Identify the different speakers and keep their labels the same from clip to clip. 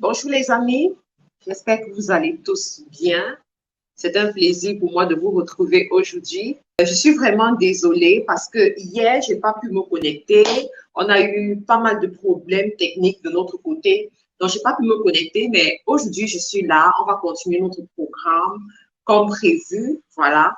Speaker 1: Bonjour les amis, j'espère que vous allez tous bien. C'est un plaisir pour moi de vous retrouver aujourd'hui. Je suis vraiment désolée parce que hier, je n'ai pas pu me connecter. On a eu pas mal de problèmes techniques de notre côté. Donc, je n'ai pas pu me connecter, mais aujourd'hui, je suis là. On va continuer notre programme comme prévu. Voilà.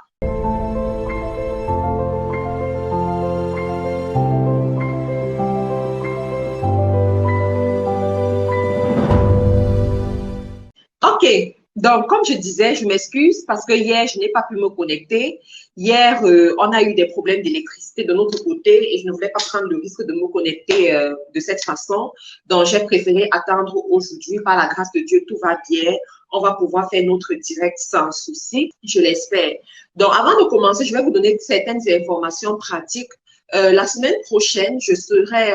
Speaker 1: OK. Donc, comme je disais, je m'excuse parce que hier, je n'ai pas pu me connecter. Hier, on a eu des problèmes d'électricité de notre côté et je ne voulais pas prendre le risque de me connecter de cette façon. Donc, j'ai préféré attendre aujourd'hui. Par la grâce de Dieu, tout va bien. On va pouvoir faire notre direct sans souci, je l'espère. Donc, avant de commencer, je vais vous donner certaines informations pratiques. La semaine prochaine, je serai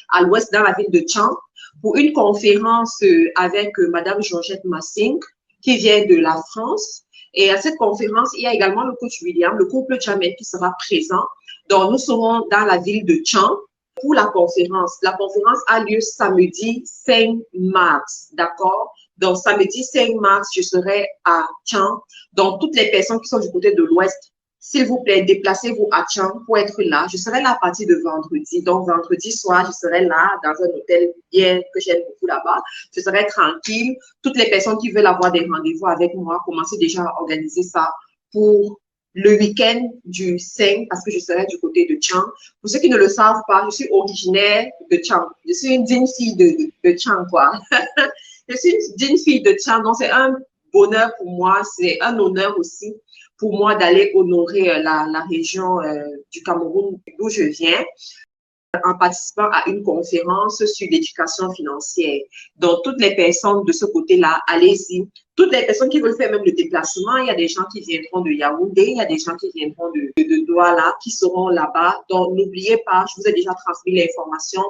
Speaker 1: à l'ouest dans la ville de Chang pour une conférence avec Madame Georgette Massing, qui vient de la France. Et à cette conférence, il y a également le coach William, le couple Jamel qui sera présent. Donc, nous serons dans la ville de Chang pour la conférence. La conférence a lieu samedi 5 mars, d'accord? Donc, samedi 5 mars, je serai à Chang. Donc, toutes les personnes qui sont du côté de l'Ouest, s'il vous plaît, déplacez-vous à Chang pour être là. Je serai là à partir de vendredi. Donc, vendredi soir, je serai là dans un hôtel bien que j'aime beaucoup là-bas. Je serai tranquille. Toutes les personnes qui veulent avoir des rendez-vous avec moi, commencez déjà à organiser ça pour le week-end du 5 parce que je serai du côté de Chang. Pour ceux qui ne le savent pas, je suis originaire de Chang. Je suis une digne fille de Chang, quoi. Je suis une digne fille de Chang. Donc, c'est un bonheur pour moi. C'est un honneur aussi pour moi d'aller honorer la région du Cameroun d'où je viens en participant à une conférence sur l'éducation financière. Donc, toutes les personnes de ce côté-là, allez-y. Toutes les personnes qui veulent faire même le déplacement, il y a des gens qui viendront de Yaoundé, il y a des gens qui viendront de Douala, qui seront là-bas. Donc, n'oubliez pas, je vous ai déjà transmis l'information.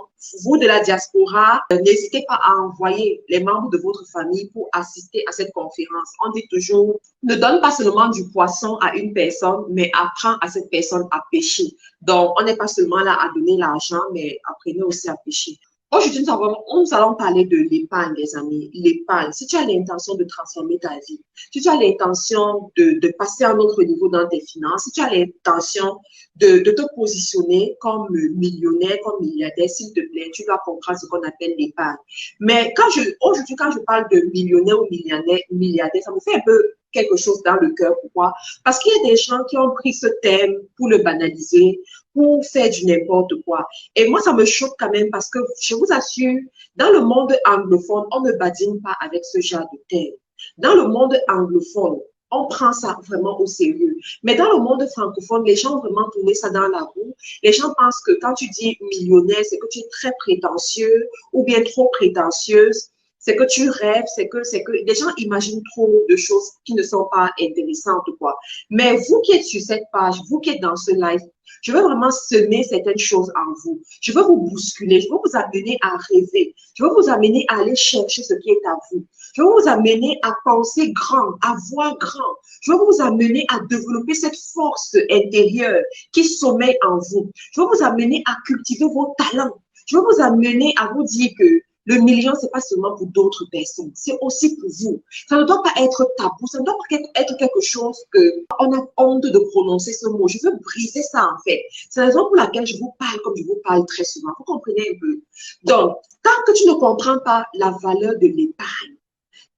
Speaker 1: Vous de la diaspora, n'hésitez pas à envoyer les membres de votre famille pour assister à cette conférence. On dit toujours, ne donne pas seulement du poisson à une personne, mais apprends à cette personne à pêcher. Donc, on n'est pas seulement là à donner l'argent, mais apprenez aussi à pêcher. Aujourd'hui, nous allons parler de l'épargne, les amis. L'épargne. Si tu as l'intention de transformer ta vie, si tu as l'intention de passer à un autre niveau dans tes finances, si tu as l'intention de te positionner comme millionnaire, comme milliardaire, s'il te plaît, tu dois comprendre ce qu'on appelle l'épargne. Mais aujourd'hui, quand je parle de millionnaire ou milliardaire, ça me fait un peu quelque chose dans le cœur. Pourquoi? Parce qu'il y a des gens qui ont pris ce thème pour le banaliser, pour faire du n'importe quoi. Et moi, ça me choque quand même parce que je vous assure, dans le monde anglophone, on ne badine pas avec ce genre de thème. Dans le monde anglophone, on prend ça vraiment au sérieux. Mais dans le monde francophone, les gens ont vraiment tourné ça dans la roue. Les gens pensent que quand tu dis millionnaire, c'est que tu es très prétentieux ou bien trop prétentieuse. C'est que tu rêves, c'est que les gens imaginent trop de choses qui ne sont pas intéressantes, quoi. Mais vous qui êtes sur cette page, vous qui êtes dans ce live, je veux vraiment semer certaines choses en vous. Je veux vous bousculer, je veux vous amener à rêver. Je veux vous amener à aller chercher ce qui est à vous. Je veux vous amener à penser grand, à voir grand. Je veux vous amener à développer cette force intérieure qui sommeille en vous. Je veux vous amener à cultiver vos talents. Je veux vous amener à vous dire que le million, c'est pas seulement pour d'autres personnes, c'est aussi pour vous. Ça ne doit pas être tabou, ça ne doit pas être quelque chose qu'on a honte de prononcer ce mot. Je veux briser ça, en fait. C'est la raison pour laquelle je vous parle comme je vous parle très souvent. Vous comprenez un peu? Donc, tant que tu ne comprends pas la valeur de l'épargne,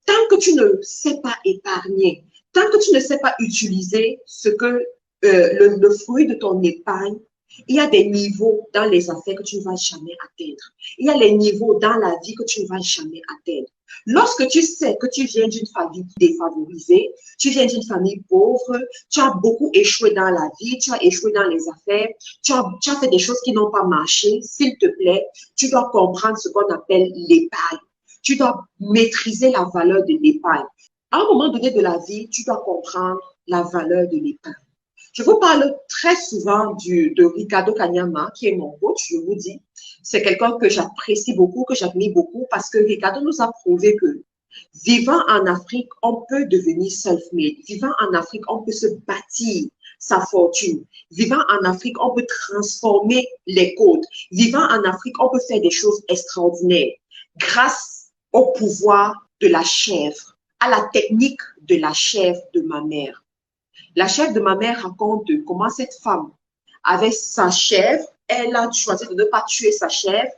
Speaker 1: tant que tu ne sais pas épargner, tant que tu ne sais pas utiliser ce que le fruit de ton épargne, il y a des niveaux dans les affaires que tu ne vas jamais atteindre. Il y a les niveaux dans la vie que tu ne vas jamais atteindre. Lorsque tu sais que tu viens d'une famille défavorisée, tu viens d'une famille pauvre, tu as beaucoup échoué dans la vie, tu as échoué dans les affaires, tu as fait des choses qui n'ont pas marché, s'il te plaît, tu dois comprendre ce qu'on appelle l'épargne. Tu dois maîtriser la valeur de l'épargne. À un moment donné de la vie, tu dois comprendre la valeur de l'épargne. Je vous parle très souvent de Ricardo Kanyama, qui est mon coach, je vous dis. C'est quelqu'un que j'apprécie beaucoup, que j'admire beaucoup, parce que Ricardo nous a prouvé que vivant en Afrique, on peut devenir self-made. Vivant en Afrique, on peut se bâtir sa fortune. Vivant en Afrique, on peut transformer les codes. Vivant en Afrique, on peut faire des choses extraordinaires grâce au pouvoir de la chèvre, à la technique de la chèvre de ma mère. La chèvre de ma mère raconte comment cette femme, avec sa chèvre, elle a choisi de ne pas tuer sa chèvre.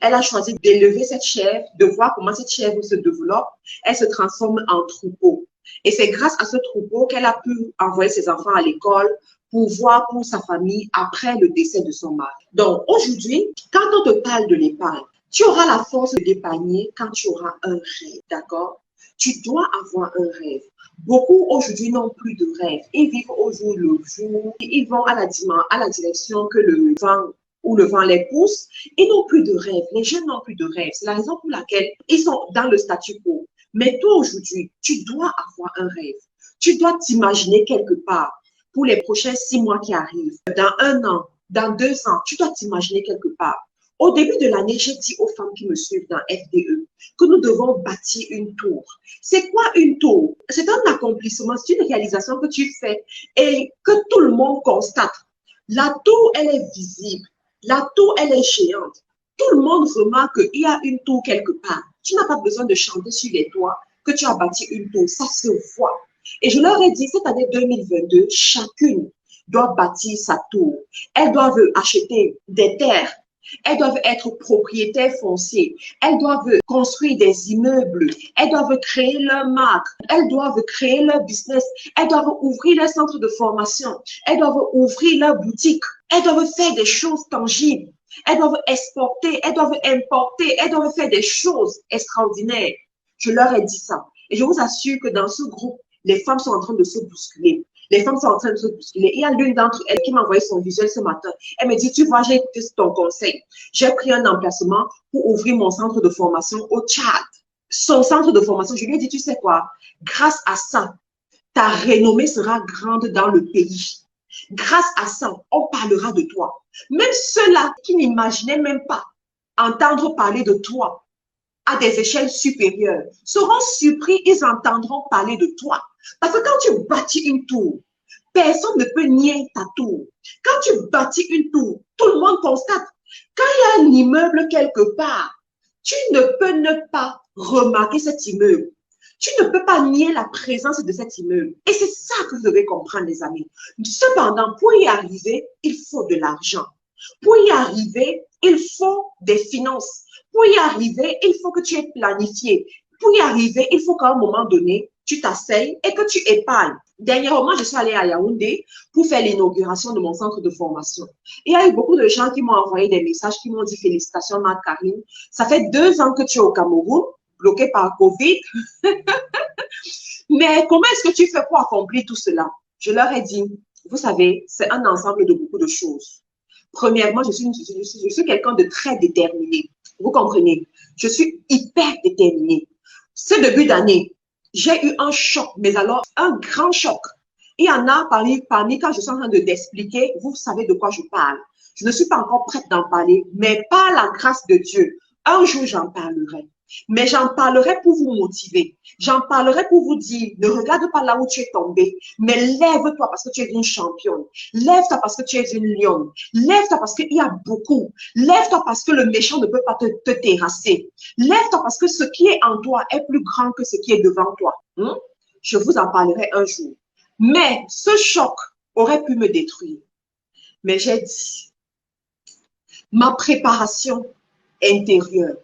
Speaker 1: Elle a choisi d'élever cette chèvre, de voir comment cette chèvre se développe. Elle se transforme en troupeau. Et c'est grâce à ce troupeau qu'elle a pu envoyer ses enfants à l'école pour voir pour sa famille après le décès de son mari. Donc aujourd'hui, quand on te parle de l'épargne, tu auras la force d'épargner quand tu auras un rêve, d'accord? Tu dois avoir un rêve. Beaucoup aujourd'hui n'ont plus de rêve. Ils vivent au jour le jour. Ils vont à la direction que le vent ou le vent les pousse. Ils n'ont plus de rêve. Les jeunes n'ont plus de rêve. C'est la raison pour laquelle ils sont dans le statu quo. Mais toi aujourd'hui, tu dois avoir un rêve. Tu dois t'imaginer quelque part pour les prochains 6 mois qui arrivent. Dans 1 an, dans 2 ans, tu dois t'imaginer quelque part. Au début de l'année, j'ai dit aux femmes qui me suivent dans FDE que nous devons bâtir une tour. C'est quoi une tour? C'est un accomplissement, c'est une réalisation que tu fais et que tout le monde constate. La tour, elle est visible. La tour, elle est géante. Tout le monde remarque qu'il y a une tour quelque part. Tu n'as pas besoin de chanter sur les toits que tu as bâti une tour. Ça se voit. Et je leur ai dit, cette année 2022, chacune doit bâtir sa tour. Elles doivent acheter des terres. Elles doivent être propriétaires fonciers. Elles doivent construire des immeubles. Elles doivent créer leur marque. Elles doivent créer leur business. Elles doivent ouvrir leur centre de formation. Elles doivent ouvrir leur boutique. Elles doivent faire des choses tangibles. Elles doivent exporter. Elles doivent importer. Elles doivent faire des choses extraordinaires. Je leur ai dit ça. Et je vous assure que dans ce groupe, les femmes sont en train de se bousculer. Les femmes sont en train de se bousculer. Il y a l'une d'entre elles qui m'a envoyé son visuel ce matin. Elle me dit, tu vois, j'ai écouté ton conseil. J'ai pris un emplacement pour ouvrir mon centre de formation au Tchad. Son centre de formation, je lui ai dit, tu sais quoi, grâce à ça, ta renommée sera grande dans le pays. Grâce à ça, on parlera de toi. Même ceux-là qui n'imaginaient même pas entendre parler de toi à des échelles supérieures seront surpris, ils entendront parler de toi. Parce que quand tu bâtis une tour, personne ne peut nier ta tour. Quand tu bâtis une tour, tout le monde constate. Quand il y a un immeuble quelque part, tu ne peux ne pas remarquer cet immeuble. Tu ne peux pas nier la présence de cet immeuble. Et c'est ça que vous devez comprendre, les amis. Cependant, pour y arriver, il faut de l'argent. Pour y arriver, il faut des finances. Pour y arriver, il faut que tu aies planifié. Pour y arriver, il faut qu'à un moment donné, tu t'asseyes et que tu épargnes. Dernièrement, je suis allée à Yaoundé pour faire l'inauguration de mon centre de formation. Il y a eu beaucoup de gens qui m'ont envoyé des messages, qui m'ont dit félicitations, Marc-Karine. Ça fait 2 ans que tu es au Cameroun, bloqué par Covid. Mais comment est-ce que tu fais pour accomplir tout cela? Je leur ai dit, vous savez, c'est un ensemble de beaucoup de choses. Premièrement, je suis quelqu'un de très déterminé. Vous comprenez? Je suis hyper déterminée. Ce début d'année, j'ai eu un choc, mais alors un grand choc. Il y en a parmi quand je suis en train de t'expliquer, vous savez de quoi je parle. Je ne suis pas encore prête d'en parler, mais par la grâce de Dieu, un jour j'en parlerai. Mais j'en parlerai pour vous motiver. J'en parlerai pour vous dire, ne regarde pas là où tu es tombé, mais lève-toi parce que tu es une championne. Lève-toi parce que tu es une lionne. Lève-toi parce qu'il y a beaucoup. Lève-toi parce que le méchant ne peut pas te terrasser. Lève-toi parce que ce qui est en toi est plus grand que ce qui est devant toi. Je vous en parlerai un jour. Mais ce choc aurait pu me détruire. Mais j'ai dit, ma préparation intérieure,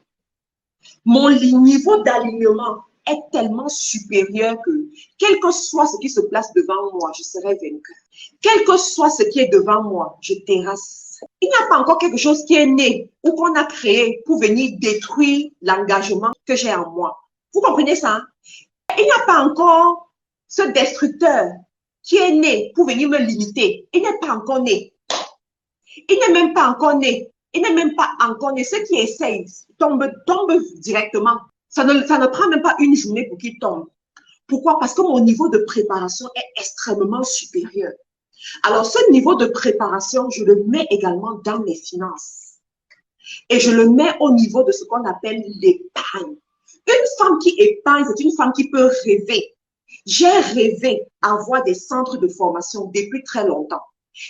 Speaker 1: mon niveau d'alignement est tellement supérieur que, quel que soit ce qui se place devant moi, je serai vainqueur. Quel que soit ce qui est devant moi, je terrasse. Il n'y a pas encore quelque chose qui est né ou qu'on a créé pour venir détruire l'engagement que j'ai en moi. Vous comprenez ça? Il n'y a pas encore ce destructeur qui est né pour venir me limiter. Il n'est pas encore né. Il n'est même pas encore né. Il n'est même pas encore né. Ceux qui essayent tombent directement. Ça ne prend même pas une journée pour qu'ils tombent. Pourquoi? Parce que mon niveau de préparation est extrêmement supérieur. Alors, ce niveau de préparation, je le mets également dans mes finances. Et je le mets au niveau de ce qu'on appelle l'épargne. Une femme qui épargne, c'est une femme qui peut rêver. J'ai rêvé avoir des centres de formation depuis très longtemps.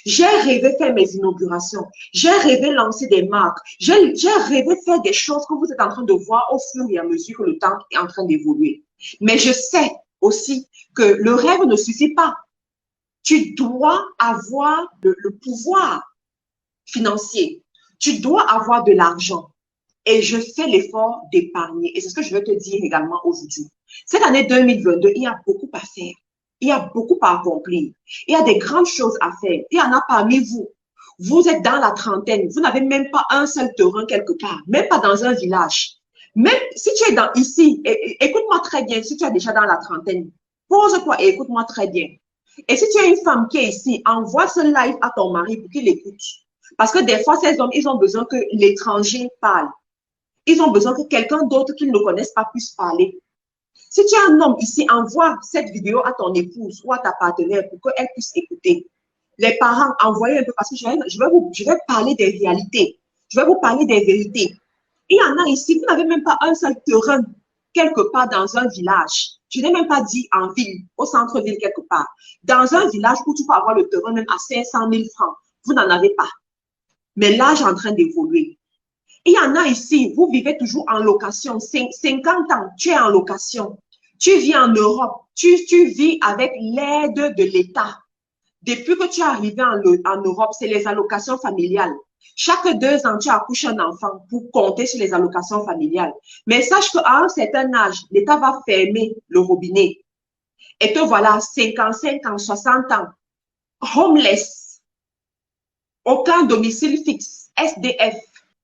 Speaker 1: J'ai rêvé faire mes inaugurations. J'ai rêvé lancer des marques. J'ai rêvé faire des choses que vous êtes en train de voir au fur et à mesure que le temps est en train d'évoluer. Mais je sais aussi que le rêve ne suffit pas. Tu dois avoir le pouvoir financier. Tu dois avoir de l'argent. Et je fais l'effort d'épargner. Et c'est ce que je veux te dire également aujourd'hui. Cette année 2022, il y a beaucoup à faire. Il y a beaucoup à accomplir. Il y a des grandes choses à faire. Il y en a parmi vous. Vous êtes dans la trentaine. Vous n'avez même pas un seul terrain quelque part. Même pas dans un village. Même si tu es ici, écoute-moi très bien, si tu es déjà dans la trentaine, pose-toi et écoute-moi très bien. Et si tu es une femme qui est ici, envoie ce live à ton mari pour qu'il écoute. Parce que des fois, ces hommes, ils ont besoin que l'étranger parle. Ils ont besoin que quelqu'un d'autre qu'ils ne connaissent pas puisse parler. Si tu es un homme ici, envoie cette vidéo à ton épouse ou à ta partenaire pour qu'elle puisse écouter. Les parents, envoyez un peu parce que je vais parler des réalités. Je vais vous parler des vérités. Il y en a ici, vous n'avez même pas un seul terrain quelque part dans un village. Je n'ai même pas dit en ville, au centre-ville quelque part. Dans un village où tu peux avoir le terrain même à 500 000 francs, vous n'en avez pas. Mais l'âge est en train d'évoluer. Il y en a ici, vous vivez toujours en location. 50 ans, tu es en location. Tu vis en Europe. Tu vis avec l'aide de l'État. Depuis que tu es arrivé en Europe, c'est les allocations familiales. Chaque 2 ans, tu accouches un enfant pour compter sur les allocations familiales. Mais sache qu'à un certain âge, l'État va fermer le robinet. Et te voilà, 55 ans, 60 ans, homeless, aucun domicile fixe, SDF.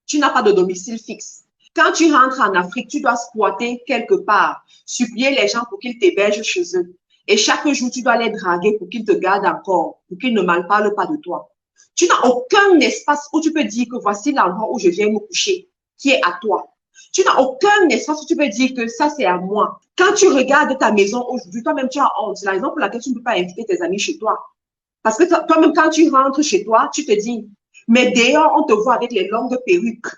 Speaker 1: Tu n'as pas de domicile fixe. Quand tu rentres en Afrique, tu dois squatter quelque part, supplier les gens pour qu'ils t'hébergent chez eux. Et chaque jour, tu dois les draguer pour qu'ils te gardent encore, pour qu'ils ne mal parlent pas de toi. Tu n'as aucun espace où tu peux dire que voici l'endroit où je viens me coucher, qui est à toi. Tu n'as aucun espace où tu peux dire que ça, c'est à moi. Quand tu regardes ta maison aujourd'hui, toi-même, tu as honte. C'est la raison pour laquelle tu ne peux pas inviter tes amis chez toi. Parce que toi-même, quand tu rentres chez toi, tu te dis, mais dehors, on te voit avec les longues perruques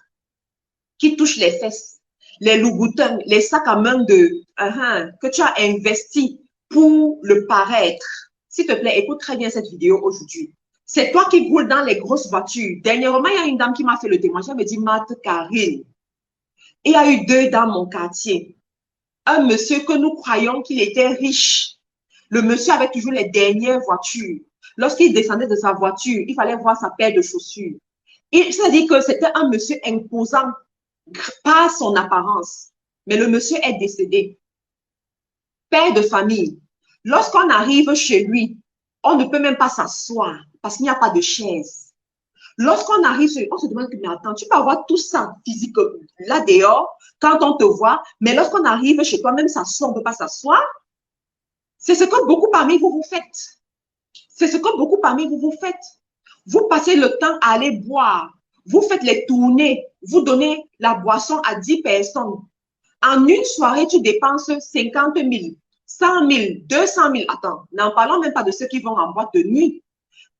Speaker 1: qui touchent les fesses, les loups-boutins, les sacs à main que tu as investi pour le paraître. S'il te plaît, écoute très bien cette vidéo aujourd'hui. C'est toi qui roules dans les grosses voitures. Dernièrement, il y a une dame qui m'a fait le témoignage. Elle me dit, Marthe Karine, il y a eu 2 dans mon quartier. Un monsieur que nous croyons qu'il était riche. Le monsieur avait toujours les dernières voitures. Lorsqu'il descendait de sa voiture, il fallait voir sa paire de chaussures. C'est-à-dire que c'était un monsieur imposant par son apparence. Mais le monsieur est décédé. Père de famille. Lorsqu'on arrive chez lui, on ne peut même pas s'asseoir parce qu'il n'y a pas de chaise. Lorsqu'on arrive chez lui, on se demande, mais attends, tu peux avoir tout ça physique là dehors quand on te voit, mais lorsqu'on arrive chez toi, même s'asseoir, on ne peut pas s'asseoir. C'est ce que beaucoup parmi vous vous faites. C'est ce que beaucoup parmi vous vous faites. Vous passez le temps à aller boire. Vous faites les tournées. Vous donnez la boisson à 10 personnes. En une soirée, tu dépenses 50 000, 100 000, 200 000. Attends, n'en parlons même pas de ceux qui vont en boîte de nuit.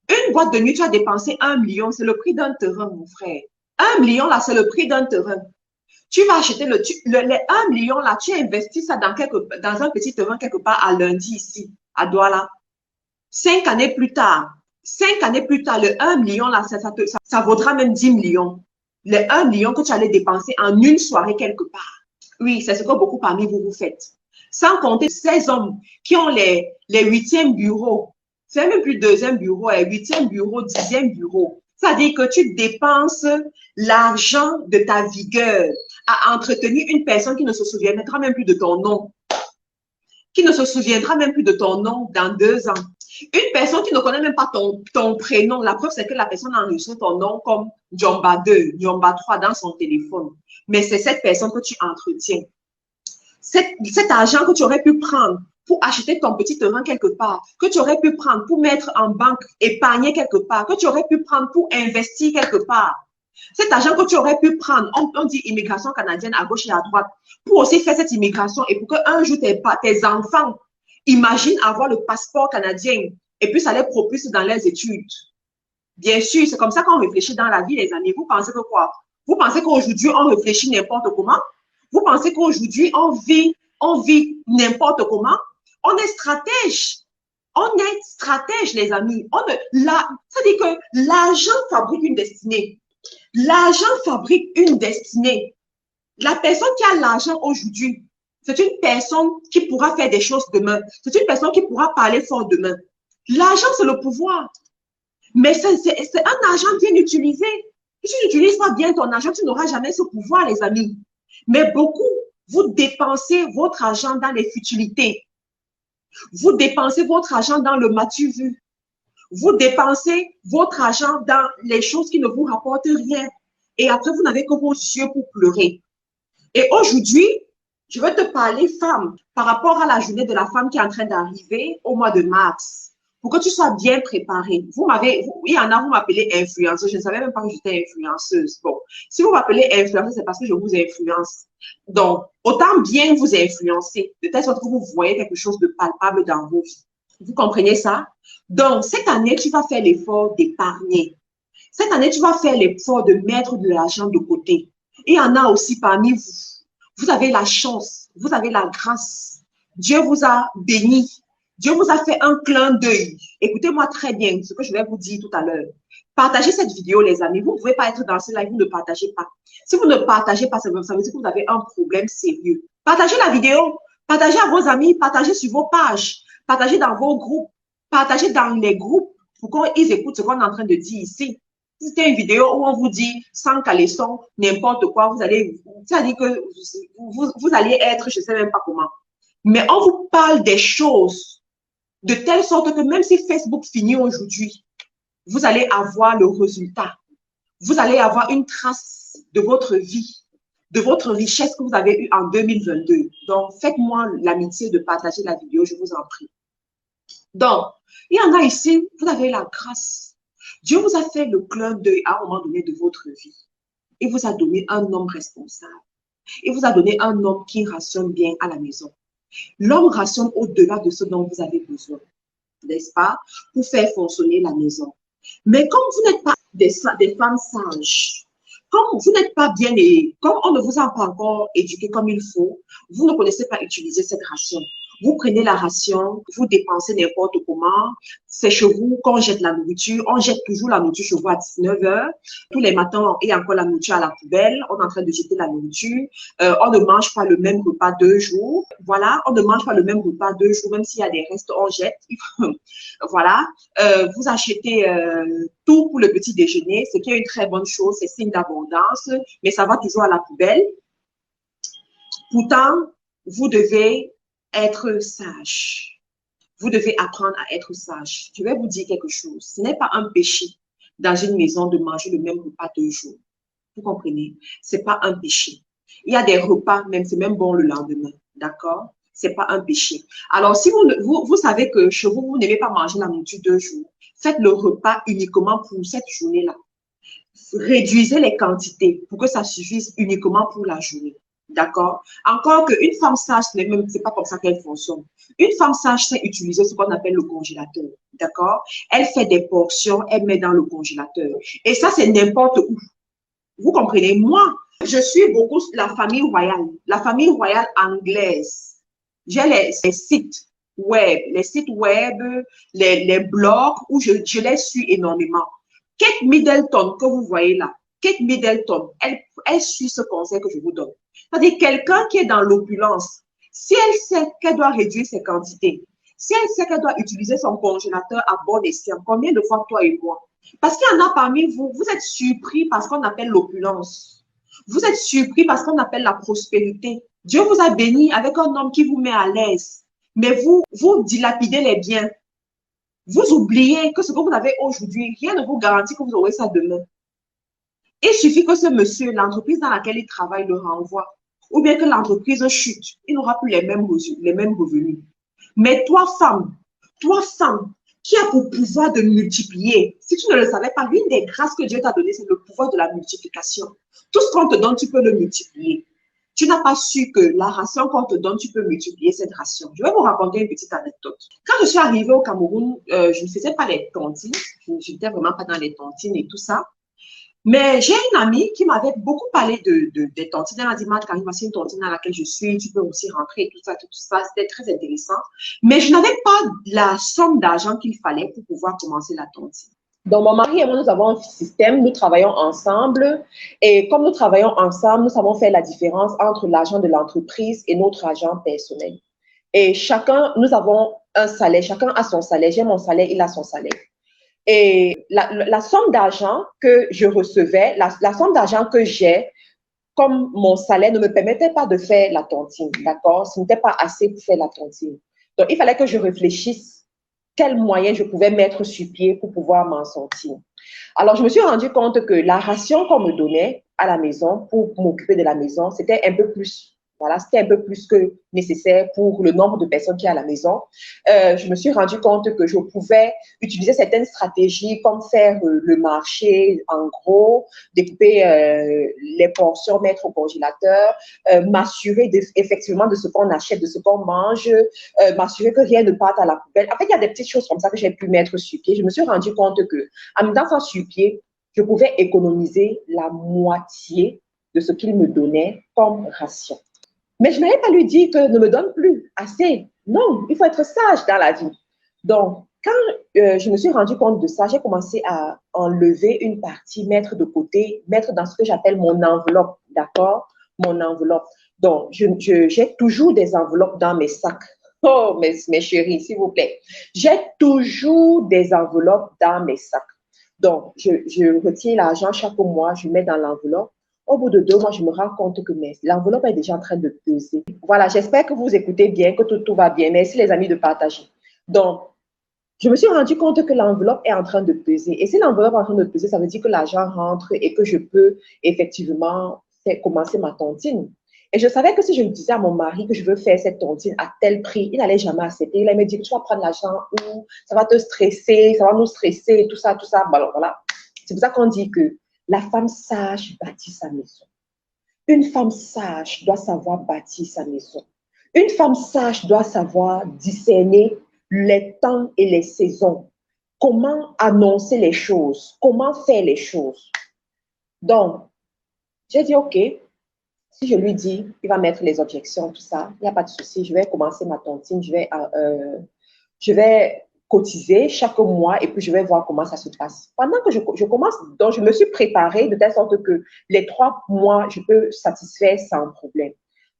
Speaker 1: Une boîte de nuit, tu as dépensé 1 million. C'est le prix d'un terrain, mon frère. 1 million, là, c'est le prix d'un terrain. Tu vas acheter les 1 million, là, tu investis ça dans un petit terrain quelque part à Lundi, ici, à Douala. 5 années plus tard, le 1 million, là, ça vaudra même 10 millions. Les 1 million que tu allais dépenser en une soirée quelque part. Oui, c'est ce que beaucoup parmi vous vous faites. Sans compter ces hommes qui ont les 8e bureaux. C'est même plus 2e bureau, 8e bureau, 10e bureau. C'est-à-dire que tu dépenses l'argent de ta vigueur à entretenir une personne qui ne se souviendra même plus de ton nom. Qui ne se souviendra même plus de ton nom dans 2 ans. Une personne qui ne connaît même pas ton prénom, la preuve c'est que la personne a enregistré ton nom comme Jomba 2, Jomba 3 dans son téléphone. Mais c'est cette personne que tu entretiens. Cet argent que tu aurais pu prendre pour acheter ton petit terrain quelque part, que tu aurais pu prendre pour mettre en banque, épargner quelque part, que tu aurais pu prendre pour investir quelque part. Cet argent que tu aurais pu prendre, on dit immigration canadienne à gauche et à droite, pour aussi faire cette immigration et pour qu'un jour tes enfants imaginent avoir le passeport canadien et puis ça les propulse dans leurs études. Bien sûr, c'est comme ça qu'on réfléchit dans la vie, les amis. Vous pensez que quoi? Vous pensez qu'aujourd'hui, on réfléchit n'importe comment? Vous pensez qu'aujourd'hui, on vit n'importe comment? On est stratège. On est stratège, les amis. Ça dit que l'argent fabrique une destinée. L'argent fabrique une destinée. La personne qui a l'argent aujourd'hui, c'est une personne qui pourra faire des choses demain. C'est une personne qui pourra parler fort demain. L'argent, c'est le pouvoir. Mais c'est un argent bien utilisé. Si tu n'utilises pas bien ton argent, tu n'auras jamais ce pouvoir, les amis. Mais beaucoup, vous dépensez votre argent dans les futilités. Vous dépensez votre argent dans le matu vu. Vous dépensez votre argent dans les choses qui ne vous rapportent rien. Et après, vous n'avez que vos yeux pour pleurer. Et aujourd'hui, je vais te parler femme par rapport à la journée de la femme qui est en train d'arriver au mois de mars. Pour que tu sois bien préparée. Il y en a, vous m'appelez influenceuse. Je ne savais même pas que j'étais influenceuse. Bon, si vous m'appelez influenceuse, c'est parce que je vous influence. Donc, autant bien vous influencer, de telle sorte que vous voyez quelque chose de palpable dans vos vies. Vous comprenez ça? Donc, cette année, tu vas faire l'effort d'épargner. Cette année, tu vas faire l'effort de mettre de l'argent de côté. Il y en a aussi parmi vous. Vous avez la chance, vous avez la grâce. Dieu vous a béni. Dieu vous a fait un clin d'œil. Écoutez-moi très bien ce que je vais vous dire tout à l'heure. Partagez cette vidéo, les amis. Vous ne pouvez pas être dans ce live, vous ne partagez pas. Si vous ne partagez pas, ça veut dire que vous avez un problème sérieux. Partagez la vidéo. Partagez à vos amis. Partagez sur vos pages. Partagez dans vos groupes. Partagez dans les groupes pour qu'ils écoutent ce qu'on est en train de dire ici. Si c'était une vidéo où on vous dit sans caleçon, n'importe quoi, vous allez, ça dit que vous allez être, je ne sais même pas comment. Mais on vous parle des choses de telle sorte que même si Facebook finit aujourd'hui, vous allez avoir le résultat. Vous allez avoir une trace de votre vie, de votre richesse que vous avez eue en 2022. Donc, faites-moi l'amitié de partager la vidéo, je vous en prie. Donc, il y en a ici, vous avez la grâce. Dieu vous a fait le clin d'œil à un moment donné de votre vie. Il vous a donné un homme responsable. Il vous a donné un homme qui rationne bien à la maison. L'homme rationne au-delà de ce dont vous avez besoin, n'est-ce pas, pour faire fonctionner la maison. Mais comme vous n'êtes pas des femmes sages, comme vous n'êtes pas bien, comme on ne vous a pas encore éduqué comme il faut, vous ne connaissez pas utiliser cette ration. Vous prenez la ration, vous dépensez n'importe comment. C'est chez vous qu'on jette la nourriture. On jette toujours la nourriture chez vous à 19 h. Tous les matins, il y a encore la nourriture à la poubelle. On est en train de jeter la nourriture. On ne mange pas le même repas 2 jours. Voilà, on ne mange pas le même repas 2 jours. Même s'il y a des restes, on jette. Voilà. Vous achetez tout pour le petit déjeuner, ce qui est une très bonne chose. C'est signe d'abondance, mais ça va toujours à la poubelle. Pourtant, vous devez être sage. Vous devez apprendre à être sage. Je vais vous dire quelque chose. Ce n'est pas un péché dans une maison de manger le même repas 2 jours. Vous comprenez? C'est pas un péché. Il y a des repas, même c'est même bon le lendemain. D'accord? C'est pas un péché. Alors, si vous savez que chez vous, vous n'aimez pas manger la nourriture 2 jours, faites le repas uniquement pour cette journée-là. Réduisez les quantités pour que ça suffise uniquement pour la journée. D'accord? Encore qu'une femme sage, c'est pas comme ça qu'elle fonctionne. Une femme sage sait utiliser ce qu'on appelle le congélateur. D'accord? Elle fait des portions, elle met dans le congélateur. Et ça, c'est n'importe où. Vous comprenez? Moi, je suis beaucoup la famille royale anglaise. J'ai les sites web, les blogs où je les suis énormément. Kate Middleton que vous voyez là, Kate Middleton, elle suit ce conseil que je vous donne. C'est-à-dire quelqu'un qui est dans l'opulence, si elle sait qu'elle doit réduire ses quantités, si elle sait qu'elle doit utiliser son congélateur à bon escient, combien de fois toi et moi? Parce qu'il y en a parmi vous, vous êtes surpris par ce qu'on appelle l'opulence. Vous êtes surpris par ce qu'on appelle la prospérité. Dieu vous a béni avec un homme qui vous met à l'aise. Mais vous dilapidez les biens. Vous oubliez que ce que vous avez aujourd'hui, rien ne vous garantit que vous aurez ça demain. Il suffit que ce monsieur, l'entreprise dans laquelle il travaille, le renvoie. Ou bien que l'entreprise chute. Il n'aura plus les mêmes revenus. Mais toi, femme, qui a pour pouvoir de multiplier, si tu ne le savais pas, l'une des grâces que Dieu t'a données, c'est le pouvoir de la multiplication. Tout ce qu'on te donne, tu peux le multiplier. Tu n'as pas su que la ration qu'on te donne, tu peux multiplier cette ration. Je vais vous raconter une petite anecdote. Quand je suis arrivée au Cameroun, je ne faisais pas les tontines. Je n'étais vraiment pas dans les tontines et tout ça. Mais j'ai une amie qui m'avait beaucoup parlé des tontines. Elle m'a dit, Matt, quand voici une tontine dans laquelle je suis, tu peux aussi rentrer, tout ça, tout ça. C'était très intéressant. Mais je n'avais pas la somme d'argent qu'il fallait pour pouvoir commencer la tontine. Donc, mon mari et moi, nous avons un système, nous travaillons ensemble. Et comme nous travaillons ensemble, nous savons faire la différence entre l'argent de l'entreprise et notre argent personnel. Et chacun, nous avons un salaire, chacun a son salaire. J'ai mon salaire, il a son salaire. Et la somme d'argent que je recevais, la somme d'argent que j'ai, comme mon salaire ne me permettait pas de faire la tontine, d'accord? Ce n'était pas assez pour faire la tontine. Donc, il fallait que je réfléchisse quels moyens je pouvais mettre sur pied pour pouvoir m'en sortir. Alors, je me suis rendu compte que la ration qu'on me donnait à la maison pour m'occuper de la maison, c'était un peu plus. Voilà, c'était un peu plus que nécessaire pour le nombre de personnes qui est à la maison. Je me suis rendu compte que je pouvais utiliser certaines stratégies comme faire le marché en gros, découper les portions, mettre au congélateur, m'assurer effectivement de ce qu'on achète, de ce qu'on mange, m'assurer que rien ne parte à la poubelle. En fait, il y a des petites choses comme ça que j'ai pu mettre sur pied. Je me suis rendu compte que en mettant ça sur pied, je pouvais économiser la moitié de ce qu'il me donnait comme ration. Mais je n'avais pas lui dit que ne me donne plus assez. Non, il faut être sage dans la vie. Donc, quand je me suis rendu compte de ça, j'ai commencé à enlever une partie, mettre de côté, mettre dans ce que j'appelle mon enveloppe, d'accord? Mon enveloppe. Donc, j'ai toujours des enveloppes dans mes sacs. Oh, mes chéris, s'il vous plaît. J'ai toujours des enveloppes dans mes sacs. Donc, je retiens l'argent chaque mois, je mets dans l'enveloppe. Au bout de 2 mois, je me rends compte que l'enveloppe est déjà en train de peser. Voilà, j'espère que vous écoutez bien, que tout va bien. Merci les amis de partager. Donc, je me suis rendu compte que l'enveloppe est en train de peser. Et si l'enveloppe est en train de peser, ça veut dire que l'argent rentre et que je peux effectivement commencer ma tontine. Et je savais que si je disais à mon mari que je veux faire cette tontine à tel prix, il n'allait jamais accepter. Il allait me dire que tu vas prendre l'argent où ça va te stresser, ça va nous stresser, tout ça, tout ça. Bon, alors, voilà. C'est pour ça qu'on dit que la femme sage bâtit sa maison. Une femme sage doit savoir bâtir sa maison. Une femme sage doit savoir discerner les temps et les saisons. Comment annoncer les choses, comment faire les choses. Donc, j'ai dit, OK, si je lui dis, il va mettre les objections, tout ça, il n'y a pas de souci, je vais commencer ma tontine, je vais cotiser chaque mois et puis je vais voir comment ça se passe. Pendant que je commence, donc je me suis préparée de telle sorte que les 3 mois, je peux satisfaire sans problème.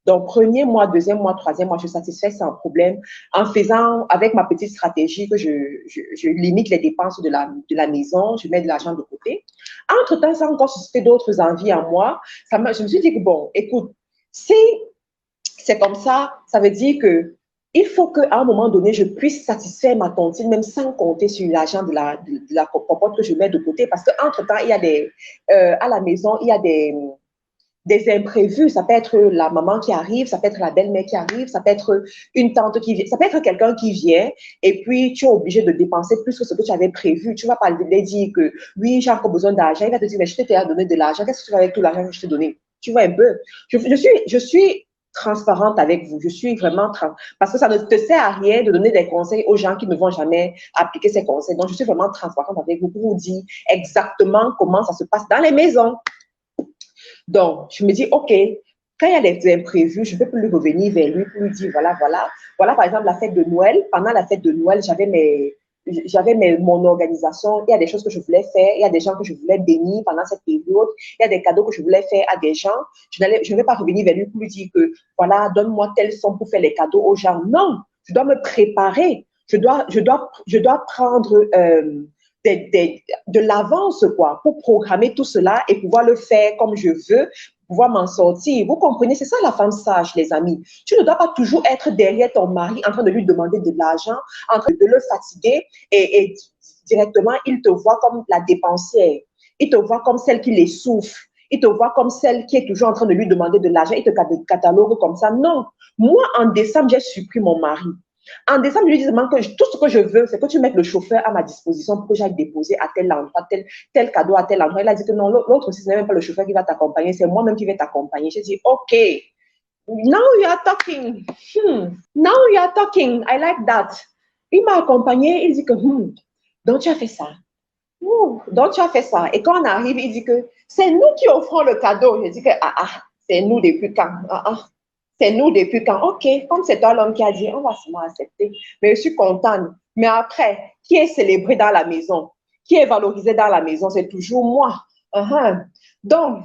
Speaker 1: Donc, premier mois, deuxième mois, troisième mois, je satisfais sans problème en faisant avec ma petite stratégie que je limite les dépenses de la maison, je mets de l'argent de côté. Entre-temps, ça a encore suscité d'autres envies en moi. Je me suis dit que, bon, écoute, si c'est comme ça veut dire que il faut qu'à un moment donné, je puisse satisfaire ma tontine, même sans compter sur l'argent de la popote que je mets de côté. Parce qu'entre-temps, il y a à la maison, il y a des imprévus. Ça peut être la maman qui arrive, ça peut être la belle-mère qui arrive, ça peut être une tante qui vient, ça peut être quelqu'un qui vient et puis tu es obligé de dépenser plus que ce que tu avais prévu. Tu ne vas pas lui dire que oui, j'ai encore besoin d'argent. Il va te dire, mais je t'ai déjà donné de l'argent. Qu'est-ce que tu fais avec tout l'argent que je t'ai donné? Tu vois un peu. Je suis transparente avec vous. Je suis vraiment parce que ça ne te sert à rien de donner des conseils aux gens qui ne vont jamais appliquer ces conseils. Donc, je suis vraiment transparente avec vous pour vous dire exactement comment ça se passe dans les maisons. Donc, je me dis, OK, quand il y a des imprévus, je ne peux plus revenir vers lui pour lui dire, voilà, voilà. Voilà, par exemple, la fête de Noël. Pendant la fête de Noël, j'avais mon organisation. Il y a des choses que je voulais faire. Il y a des gens que je voulais bénir pendant cette période. Il y a des cadeaux que je voulais faire à des gens. Je ne vais pas revenir vers lui pour lui dire que, voilà, donne-moi telle somme pour faire les cadeaux aux gens. Non, je dois me préparer. Je dois prendre de l'avance, quoi, pour programmer tout cela et pouvoir le faire comme je veux, pouvoir m'en sortir. Vous comprenez, c'est ça la femme sage, les amis. Tu ne dois pas toujours être derrière ton mari en train de lui demander de l'argent, en train de le fatiguer et directement, il te voit comme la dépensière. Il te voit comme celle qui l'essouffle. Il te voit comme celle qui est toujours en train de lui demander de l'argent. Il te catalogue comme ça. Non. Moi, en décembre, j'ai supprimé mon mari. En décembre, je lui dis que tout ce que je veux, c'est que tu mettes le chauffeur à ma disposition pour que j'aille déposer à tel endroit, tel cadeau à tel endroit. Il a dit que non, l'autre aussi, ce n'est même pas le chauffeur qui va t'accompagner, c'est moi-même qui vais t'accompagner. J'ai dit, OK, now you are talking. Now you are talking. I like that. Il m'a accompagné, il dit que, donc tu as fait ça. Ouh, donc tu as fait ça. Et quand on arrive, il dit que c'est nous qui offrons le cadeau. Je dis que c'est nous depuis quand? C'est nous depuis quand? Ok, comme c'est toi l'homme qui a dit, on va seulement accepter. Mais je suis contente. Mais après, qui est célébré dans la maison? Qui est valorisé dans la maison? C'est toujours moi. Donc,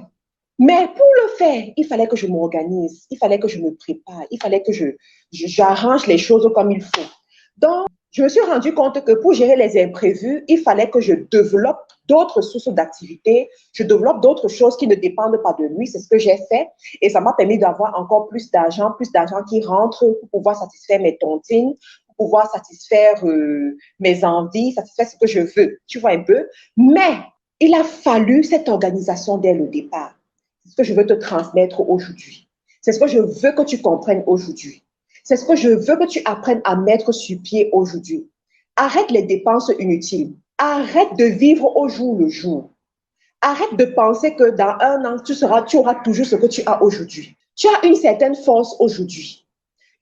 Speaker 1: mais pour le faire, il fallait que je m'organise, il fallait que je me prépare, il fallait que j'arrange les choses comme il faut. Donc, je me suis rendu compte que pour gérer les imprévus, il fallait que je développe d'autres sources d'activité, je développe d'autres choses qui ne dépendent pas de lui. C'est ce que j'ai fait et ça m'a permis d'avoir encore plus d'argent qui rentre pour pouvoir satisfaire mes tontines, pour pouvoir satisfaire mes envies, satisfaire ce que je veux. Tu vois un peu? Mais il a fallu cette organisation dès le départ. C'est ce que je veux te transmettre aujourd'hui. C'est ce que je veux que tu comprennes aujourd'hui. C'est ce que je veux que tu apprennes à mettre sur pied aujourd'hui. Arrête les dépenses inutiles. Arrête de vivre au jour le jour. Arrête de penser que dans un an, tu auras toujours ce que tu as aujourd'hui. Tu as une certaine force aujourd'hui,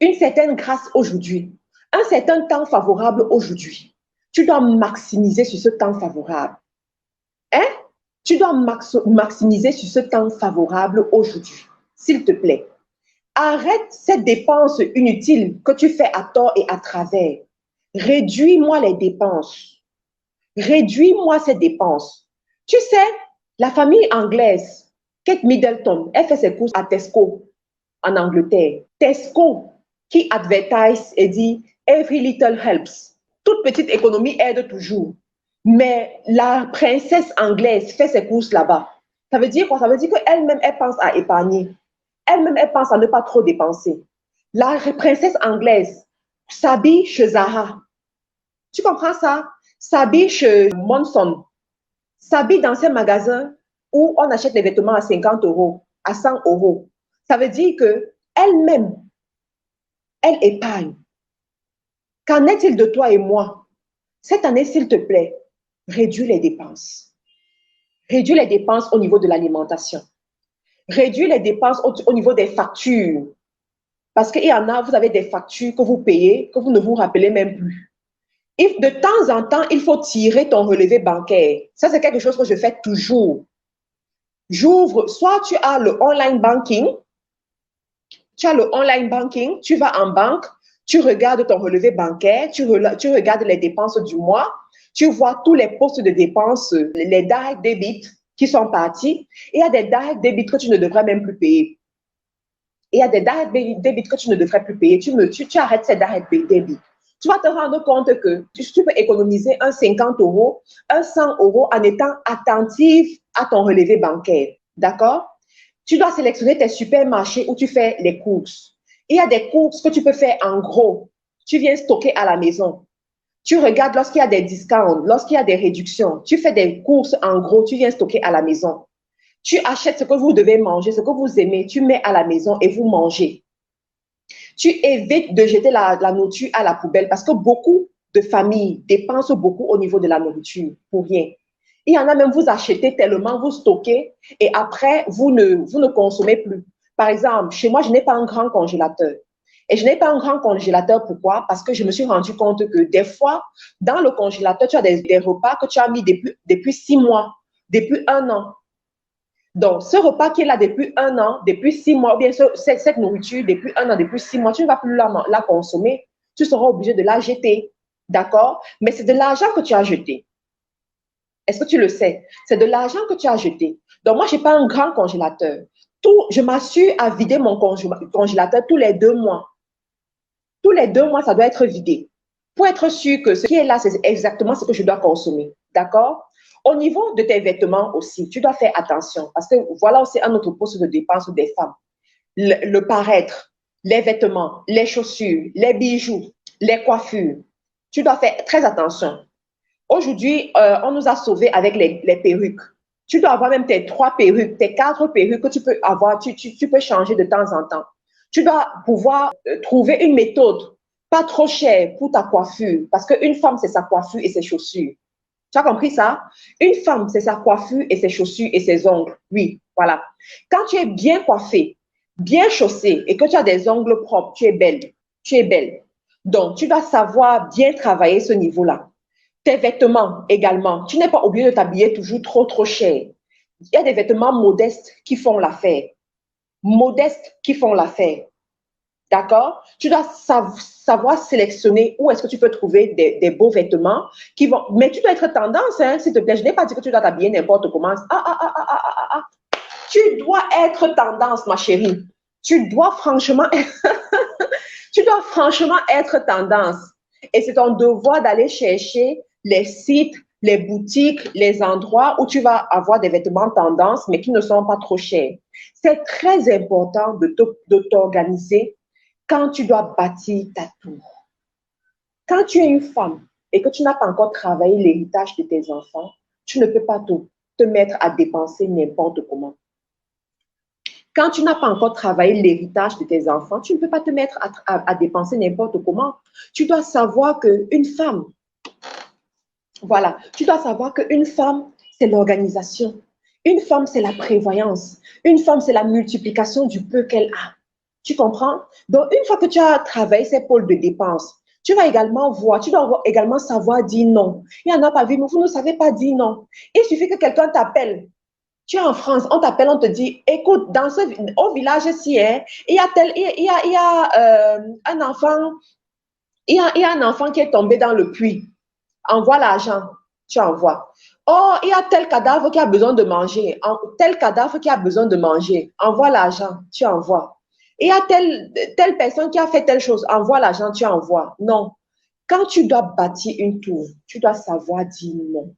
Speaker 1: une certaine grâce aujourd'hui, un certain temps favorable aujourd'hui. Tu dois maximiser sur ce temps favorable. Hein? Tu dois maximiser sur ce temps favorable aujourd'hui, s'il te plaît. Arrête cette dépense inutile que tu fais à tort et à travers. Réduis-moi les dépenses. Réduis-moi ces dépenses. Tu sais, la famille anglaise, Kate Middleton, elle fait ses courses à Tesco en Angleterre. Tesco qui advertise et dit Every little helps. Toute petite économie aide toujours. Mais la princesse anglaise fait ses courses là-bas. Ça veut dire quoi? Ça veut dire qu'elle-même, elle pense à épargner. Elle-même, elle pense à ne pas trop dépenser. La princesse anglaise s'habille chez Zara. Tu comprends ça? S'habille chez Monson. S'habille dans ces magasins où on achète les vêtements à 50 euros, à 100 euros. Ça veut dire qu'elle-même, elle épargne. Qu'en est-il de toi et moi? Cette année, s'il te plaît, réduis les dépenses. Réduis les dépenses au niveau de l'alimentation. Réduis les dépenses au niveau des factures. Parce qu'il y en a, vous avez des factures que vous payez, que vous ne vous rappelez même plus. Et de temps en temps, il faut tirer ton relevé bancaire. Ça, c'est quelque chose que je fais toujours. J'ouvre, soit tu as le online banking, tu vas en banque, tu regardes ton relevé bancaire, tu regardes les dépenses du mois, tu vois tous les postes de dépenses, les direct debits qui sont partis, et il y a des direct debits que tu ne devrais même plus payer. Il y a des direct debits que tu ne devrais plus payer. Tu arrêtes ces direct debits. Tu vas te rendre compte que tu peux économiser un 50 euros, un 100 euros en étant attentif à ton relevé bancaire. D'accord? Tu dois sélectionner tes supermarchés où tu fais les courses. Il y a des courses que tu peux faire en gros. Tu viens stocker à la maison. Tu regardes lorsqu'il y a des discounts, lorsqu'il y a des réductions. Tu fais des courses en gros, tu viens stocker à la maison. Tu achètes ce que vous devez manger, ce que vous aimez, tu mets à la maison et vous mangez. Tu évites de jeter la nourriture à la poubelle parce que beaucoup de familles dépensent beaucoup au niveau de la nourriture pour rien. Il y en a même, vous achetez tellement, vous stockez et après, vous ne consommez plus. Par exemple, chez moi, je n'ai pas un grand congélateur. Et je n'ai pas un grand congélateur, pourquoi? Parce que je me suis rendu compte que des fois, dans le congélateur, tu as des repas que tu as mis depuis 6 mois, depuis 1 an. Donc, ce repas qui est là depuis 1 an, depuis 6 mois, ou bien cette nourriture depuis 1 an, depuis 6 mois, tu ne vas plus la consommer. Tu seras obligé de la jeter. D'accord? Mais c'est de l'argent que tu as jeté. Est-ce que tu le sais? C'est de l'argent que tu as jeté. Donc, moi, je n'ai pas un grand congélateur. Je m'assure à vider mon congélateur tous les 2 mois. Tous les 2 mois, ça doit être vidé. Pour être sûr que ce qui est là, c'est exactement ce que je dois consommer. D'accord? Au niveau de tes vêtements aussi, tu dois faire attention parce que voilà aussi un autre poste de dépense des femmes. Le paraître, les vêtements, les chaussures, les bijoux, les coiffures. Tu dois faire très attention. Aujourd'hui, on nous a sauvés avec les perruques. Tu dois avoir même tes 3 perruques, tes 4 perruques que tu peux avoir, tu peux changer de temps en temps. Tu dois pouvoir trouver une méthode pas trop chère pour ta coiffure parce qu'une femme, c'est sa coiffure et ses chaussures. Tu as compris ça? Une femme, c'est sa coiffure et ses chaussures et ses ongles. Oui, voilà. Quand tu es bien coiffée, bien chaussée et que tu as des ongles propres, tu es belle. Tu es belle. Donc, tu dois savoir bien travailler ce niveau-là. Tes vêtements également. Tu n'es pas obligé de t'habiller toujours trop cher. Il y a des vêtements modestes qui font l'affaire. Modestes qui font l'affaire. D'accord? Tu dois savoir sélectionner où est-ce que tu peux trouver des beaux vêtements qui vont. Mais tu dois être tendance, hein, s'il te plaît. Je n'ai pas dit que tu dois t'habiller n'importe comment. Tu dois être tendance, ma chérie. Tu dois franchement, tu dois franchement être tendance. Et c'est ton devoir d'aller chercher les sites, les boutiques, les endroits où tu vas avoir des vêtements tendance, mais qui ne sont pas trop chers. C'est très important de t'organiser quand tu dois bâtir ta tour. Quand tu es une femme et que tu n'as pas encore travaillé l'héritage de tes enfants, tu ne peux pas te mettre à dépenser n'importe comment. Quand tu n'as pas encore travaillé l'héritage de tes enfants, tu ne peux pas te mettre à dépenser n'importe comment. Tu dois savoir qu'une femme, voilà, tu dois savoir qu'une femme, c'est l'organisation. Une femme, c'est la prévoyance. Une femme, c'est la multiplication du peu qu'elle a. Tu comprends? Donc, une fois que tu as travaillé ces pôles de dépenses, tu vas également voir, tu dois également savoir dire non. Il y en a pas vu, mais vous ne savez pas dire non. Il suffit que quelqu'un t'appelle. Tu es en France, on t'appelle, on te dit, écoute, au village-ci, hein, il y a un enfant, il y a un enfant qui est tombé dans le puits. Envoie l'argent, tu envoies. Oh, il y a tel cadavre qui a besoin de manger. Tel cadavre qui a besoin de manger. Envoie l'argent, tu envoies. Il y a telle personne qui a fait telle chose. Envoie l'argent, tu envoies. Non. Quand tu dois bâtir une tour, tu dois savoir dire non.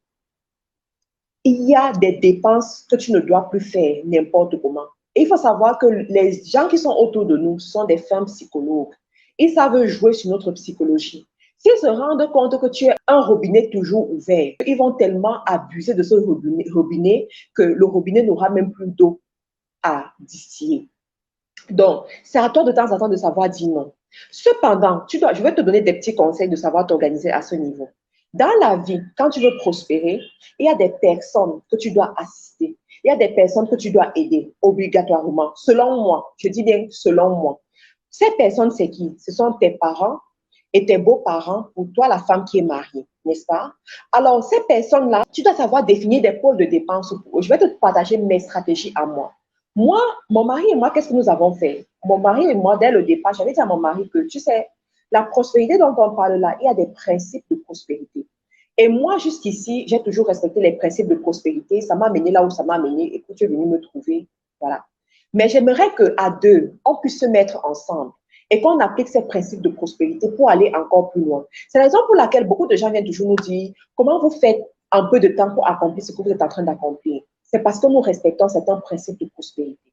Speaker 1: Il y a des dépenses que tu ne dois plus faire n'importe comment. Et il faut savoir que les gens qui sont autour de nous sont des femmes psychologues. Ils savent jouer sur notre psychologie. S'ils se rendent compte que tu es un robinet toujours ouvert, ils vont tellement abuser de ce robinet que le robinet n'aura même plus d'eau à distiller. Donc, c'est à toi de temps en temps de savoir dire non. Cependant, je vais te donner des petits conseils de savoir t'organiser à ce niveau. Dans la vie, quand tu veux prospérer, il y a des personnes que tu dois assister. Il y a des personnes que tu dois aider obligatoirement, selon moi. Je dis bien selon moi. Ces personnes, c'est qui? Ce sont tes parents et tes beaux-parents pour toi, la femme qui est mariée, n'est-ce pas? Alors, ces personnes-là, tu dois savoir définir des pôles de dépenses pour eux. Je vais te partager mes stratégies à moi. Moi, mon mari et moi, qu'est-ce que nous avons fait? Mon mari et moi, dès le départ, j'avais dit à mon mari que, tu sais, la prospérité dont on parle là, il y a des principes de prospérité. Et moi, jusqu'ici, j'ai toujours respecté les principes de prospérité. Ça m'a mené là où ça m'a mené. Et que tu es venu me trouver. Voilà. Mais j'aimerais qu'à deux, on puisse se mettre ensemble et qu'on applique ces principes de prospérité pour aller encore plus loin. C'est la raison pour laquelle beaucoup de gens viennent toujours nous dire comment vous faites un peu de temps pour accomplir ce que vous êtes en train d'accomplir. C'est parce que nous respectons certains principes de prospérité.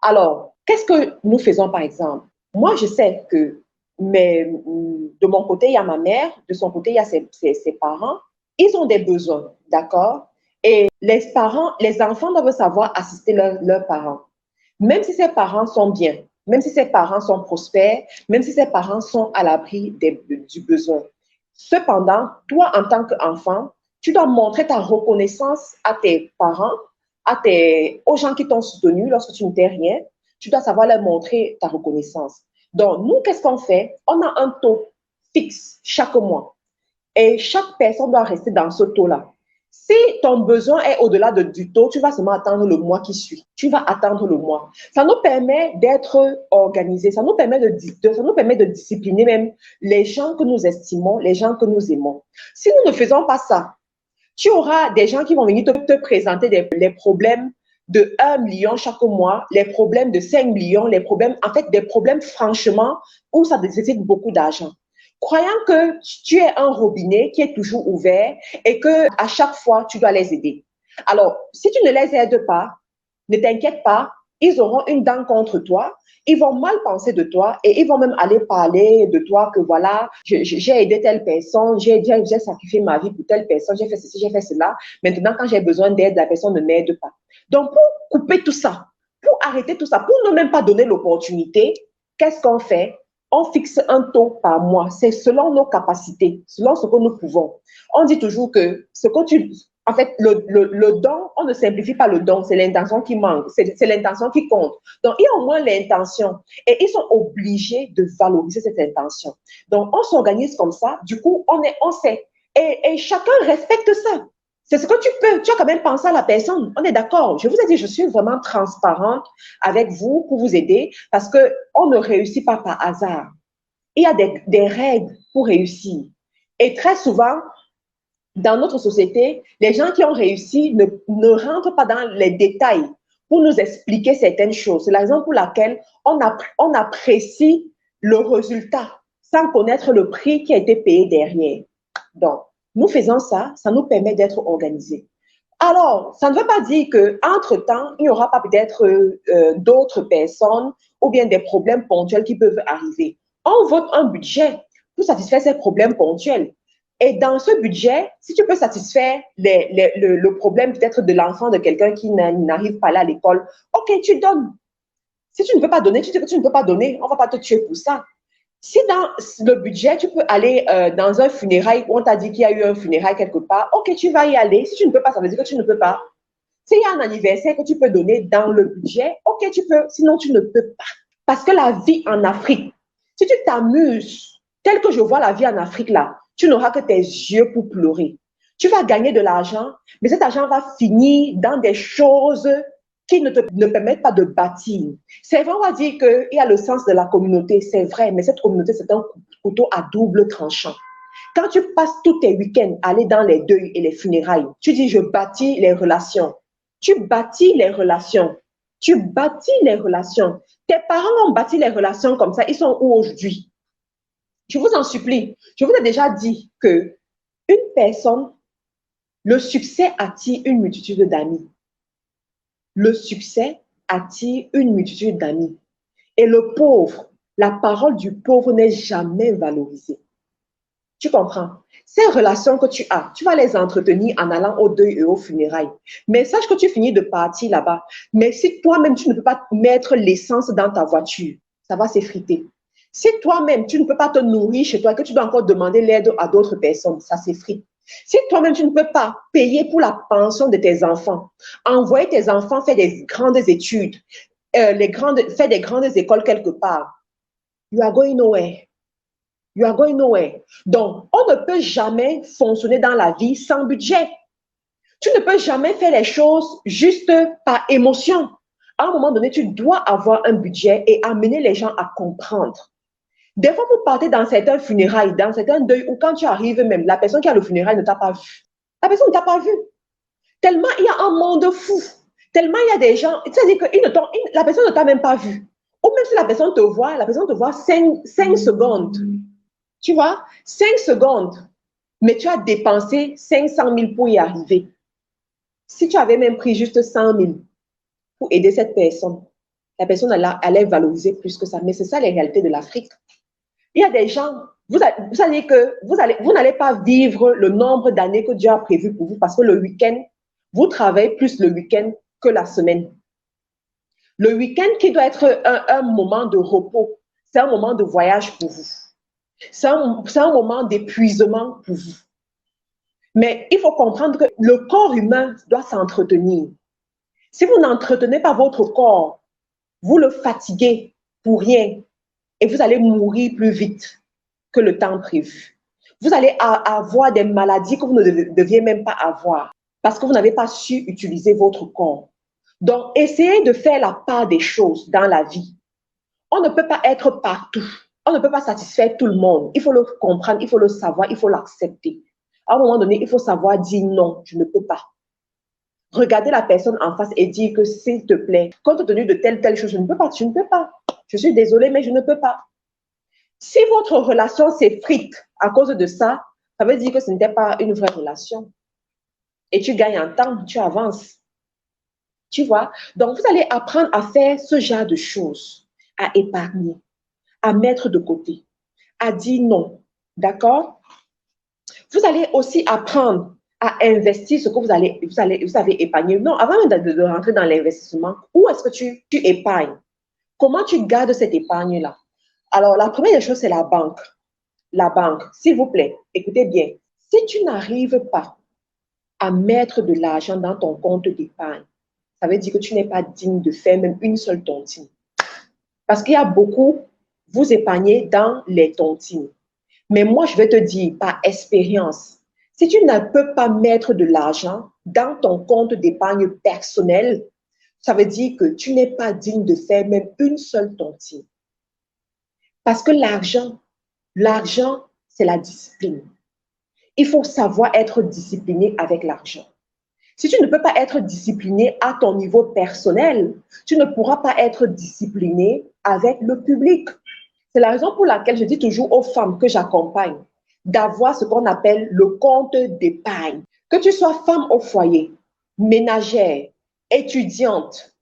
Speaker 1: Alors, qu'est-ce que nous faisons par exemple? Moi, je sais que de mon côté, il y a ma mère, de son côté, il y a ses parents. Ils ont des besoins, d'accord? Et les parents, les enfants doivent savoir assister leurs parents. Même si ses parents sont bien, même si ses parents sont prospères, même si ses parents sont à l'abri du besoin. Cependant, toi, en tant qu'enfant, tu dois montrer ta reconnaissance à tes parents, aux gens qui t'ont soutenu lorsque tu n'étais rien. Tu dois savoir leur montrer ta reconnaissance. Donc, nous, qu'est-ce qu'on fait? On a un taux fixe chaque mois. Et chaque personne doit rester dans ce taux-là. Si ton besoin est au-delà du taux, tu vas seulement attendre le mois qui suit. Tu vas attendre le mois. Ça nous permet d'être organisés. Ça nous permet de discipliner même les gens que nous estimons, les gens que nous aimons. Si nous ne faisons pas ça, tu auras des gens qui vont venir te présenter les problèmes de 1 million chaque mois, les problèmes de 5 millions, des problèmes franchement où ça nécessite beaucoup d'argent. Croyant que tu es un robinet qui est toujours ouvert et que à chaque fois, tu dois les aider. Alors, si tu ne les aides pas, ne t'inquiète pas, ils auront une dent contre toi, ils vont mal penser de toi et ils vont même aller parler de toi que voilà, j'ai aidé telle personne, j'ai sacrifié ma vie pour telle personne, j'ai fait ceci, j'ai fait cela. Maintenant, quand j'ai besoin d'aide, la personne ne m'aide pas. Donc, pour couper tout ça, pour arrêter tout ça, pour ne même pas donner l'opportunité, qu'est-ce qu'on fait? On fixe un taux par mois. C'est selon nos capacités, selon ce que nous pouvons. On dit toujours que en fait, le don, on ne simplifie pas le don, c'est l'intention qui manque, c'est l'intention qui compte. Donc, il y a au moins l'intention et ils sont obligés de valoriser cette intention. Donc, on s'organise comme ça. Du coup, on sait
Speaker 2: Et chacun respecte ça. C'est ce que tu peux. Tu as quand même pensé à la personne. On est d'accord. Je vous ai dit, je suis vraiment transparente avec vous pour vous aider parce qu'on ne réussit pas par hasard. Il y a des règles pour réussir. Et très souvent, dans notre société, les gens qui ont réussi ne rentrent pas dans les détails pour nous expliquer certaines choses. C'est la raison pour laquelle on apprécie le résultat sans connaître le prix qui a été payé derrière. Donc, nous faisons ça, ça nous permet d'être organisés. Alors, ça ne veut pas dire qu'entre-temps, il n'y aura pas peut-être d'autres personnes ou bien des problèmes ponctuels qui peuvent arriver. On vote un budget pour satisfaire ces problèmes ponctuels. Et dans ce budget, si tu peux satisfaire le problème peut-être de l'enfant de quelqu'un qui n'arrive pas là à l'école, ok, tu donnes. Si tu ne peux pas donner, tu dis que tu ne peux pas donner. On ne va pas te tuer pour ça. Si dans le budget, tu peux aller dans un funérail où on t'a dit qu'il y a eu un funérail quelque part, ok, tu vas y aller. Si tu ne peux pas, ça veut dire que tu ne peux pas. S'il y a un anniversaire que tu peux donner dans le budget, ok, tu peux. Sinon, tu ne peux pas. Parce que la vie en Afrique, si tu t'amuses, tel que je vois la vie en Afrique là, tu n'auras que tes yeux pour pleurer. Tu vas gagner de l'argent, mais cet argent va finir dans des choses qui ne permettent pas de bâtir. C'est vrai, on va dire qu'il y a le sens de la communauté, c'est vrai, mais cette communauté, c'est un couteau à double tranchant. Quand tu passes tous tes week-ends à aller dans les deuils et les funérailles, tu dis, je bâtis les relations. Tu bâtis les relations. Tu bâtis les relations. Tes parents ont bâti les relations comme ça. Ils sont où aujourd'hui? Je vous en supplie. Je vous ai déjà dit que une personne, le succès attire une multitude d'amis. Le succès attire une multitude d'amis. Et le pauvre, la parole du pauvre n'est jamais valorisée. Tu comprends? Ces relations que tu as, tu vas les entretenir en allant au deuil et aux funérailles. Mais sache que tu finis de partir là-bas. Mais si toi-même, tu ne peux pas mettre l'essence dans ta voiture, ça va s'effriter. Si toi-même, tu ne peux pas te nourrir chez toi, que tu dois encore demander l'aide à d'autres personnes, ça s'effrite. Si toi-même, tu ne peux pas payer pour la pension de tes enfants, envoyer tes enfants faire des grandes études, faire des grandes écoles quelque part, you are going nowhere. You are going nowhere. Donc, on ne peut jamais fonctionner dans la vie sans budget. Tu ne peux jamais faire les choses juste par émotion. À un moment donné, tu dois avoir un budget et amener les gens à comprendre. Des fois, vous partez dans certains funérailles, dans certains deuils, où quand tu arrives même, la personne qui a le funérail ne t'a pas vu. La personne ne t'a pas vu. Tellement il y a un monde fou. Tellement il y a des gens, c'est-à-dire que la personne ne t'a même pas vu. Ou même si la personne te voit 5 secondes. Tu vois, 5 secondes, mais tu as dépensé 500 000 pour y arriver. Si tu avais même pris juste 100 000 pour aider cette personne, la personne allait valoriser plus que ça. Mais c'est ça les réalités de l'Afrique. Il y a des gens, vous savez que vous n'allez pas vivre le nombre d'années que Dieu a prévu pour vous parce que le week-end, vous travaillez plus le week-end que la semaine. Le week-end qui doit être un moment de repos, c'est un moment de voyage pour vous. C'est un moment d'épuisement pour vous. Mais il faut comprendre que le corps humain doit s'entretenir. Si vous n'entretenez pas votre corps, vous le fatiguez pour rien et vous allez mourir plus vite que le temps prévu. Vous allez avoir des maladies que vous ne deviez même pas avoir parce que vous n'avez pas su utiliser votre corps. Donc, essayez de faire la part des choses dans la vie. On ne peut pas être partout. On ne peut pas satisfaire tout le monde. Il faut le comprendre, il faut le savoir, il faut l'accepter. À un moment donné, il faut savoir dire non, je ne peux pas. Regardez la personne en face et dire que s'il te plaît, compte tenu de telle chose, je ne peux pas, tu ne peux pas. Je suis désolée, mais je ne peux pas. Si votre relation s'effrite à cause de ça, ça veut dire que ce n'était pas une vraie relation. Et tu gagnes en temps, tu avances. Tu vois? Donc, vous allez apprendre à faire ce genre de choses, à épargner, à mettre de côté, à dire non. D'accord? Vous allez aussi apprendre à investir ce que vous avez épargné. Non, avant de rentrer dans l'investissement, où est-ce que tu épargnes? Comment tu gardes cette épargne-là? Alors, la première chose, c'est la banque. La banque, s'il vous plaît, écoutez bien. Si tu n'arrives pas à mettre de l'argent dans ton compte d'épargne, ça veut dire que tu n'es pas digne de faire même une seule tontine. Parce qu'il y a beaucoup, vous épargnez dans les tontines. Mais moi, je vais te dire par expérience, Si tu ne peux pas mettre de l'argent dans ton compte d'épargne personnel, ça veut dire que tu n'es pas digne de faire même une seule tontine. Parce que l'argent, c'est la discipline. Il faut savoir être discipliné avec l'argent. Si tu ne peux pas être discipliné à ton niveau personnel, tu ne pourras pas être discipliné avec le public. C'est la raison pour laquelle je dis toujours aux femmes que j'accompagne d'avoir ce qu'on appelle le compte d'épargne. Que tu sois femme au foyer, ménagère, étudiante,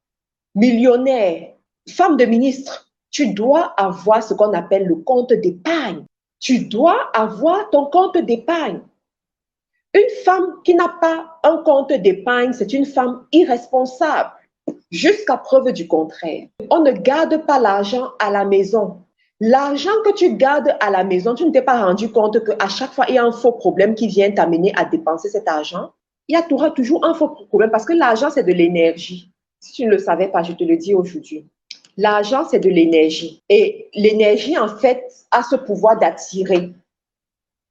Speaker 2: millionnaire, femme de ministre, tu dois avoir ce qu'on appelle le compte d'épargne. Tu dois avoir ton compte d'épargne. Une femme qui n'a pas un compte d'épargne, c'est une femme irresponsable, jusqu'à preuve du contraire. On ne garde pas l'argent à la maison. L'argent que tu gardes à la maison, tu ne t'es pas rendu compte qu'à chaque fois, il y a un faux problème qui vient t'amener à dépenser cet argent. Il y aura toujours un faux problème parce que l'argent, c'est de l'énergie. Si tu ne le savais pas, je te le dis aujourd'hui. L'argent, c'est de l'énergie. Et l'énergie, en fait, a ce pouvoir d'attirer.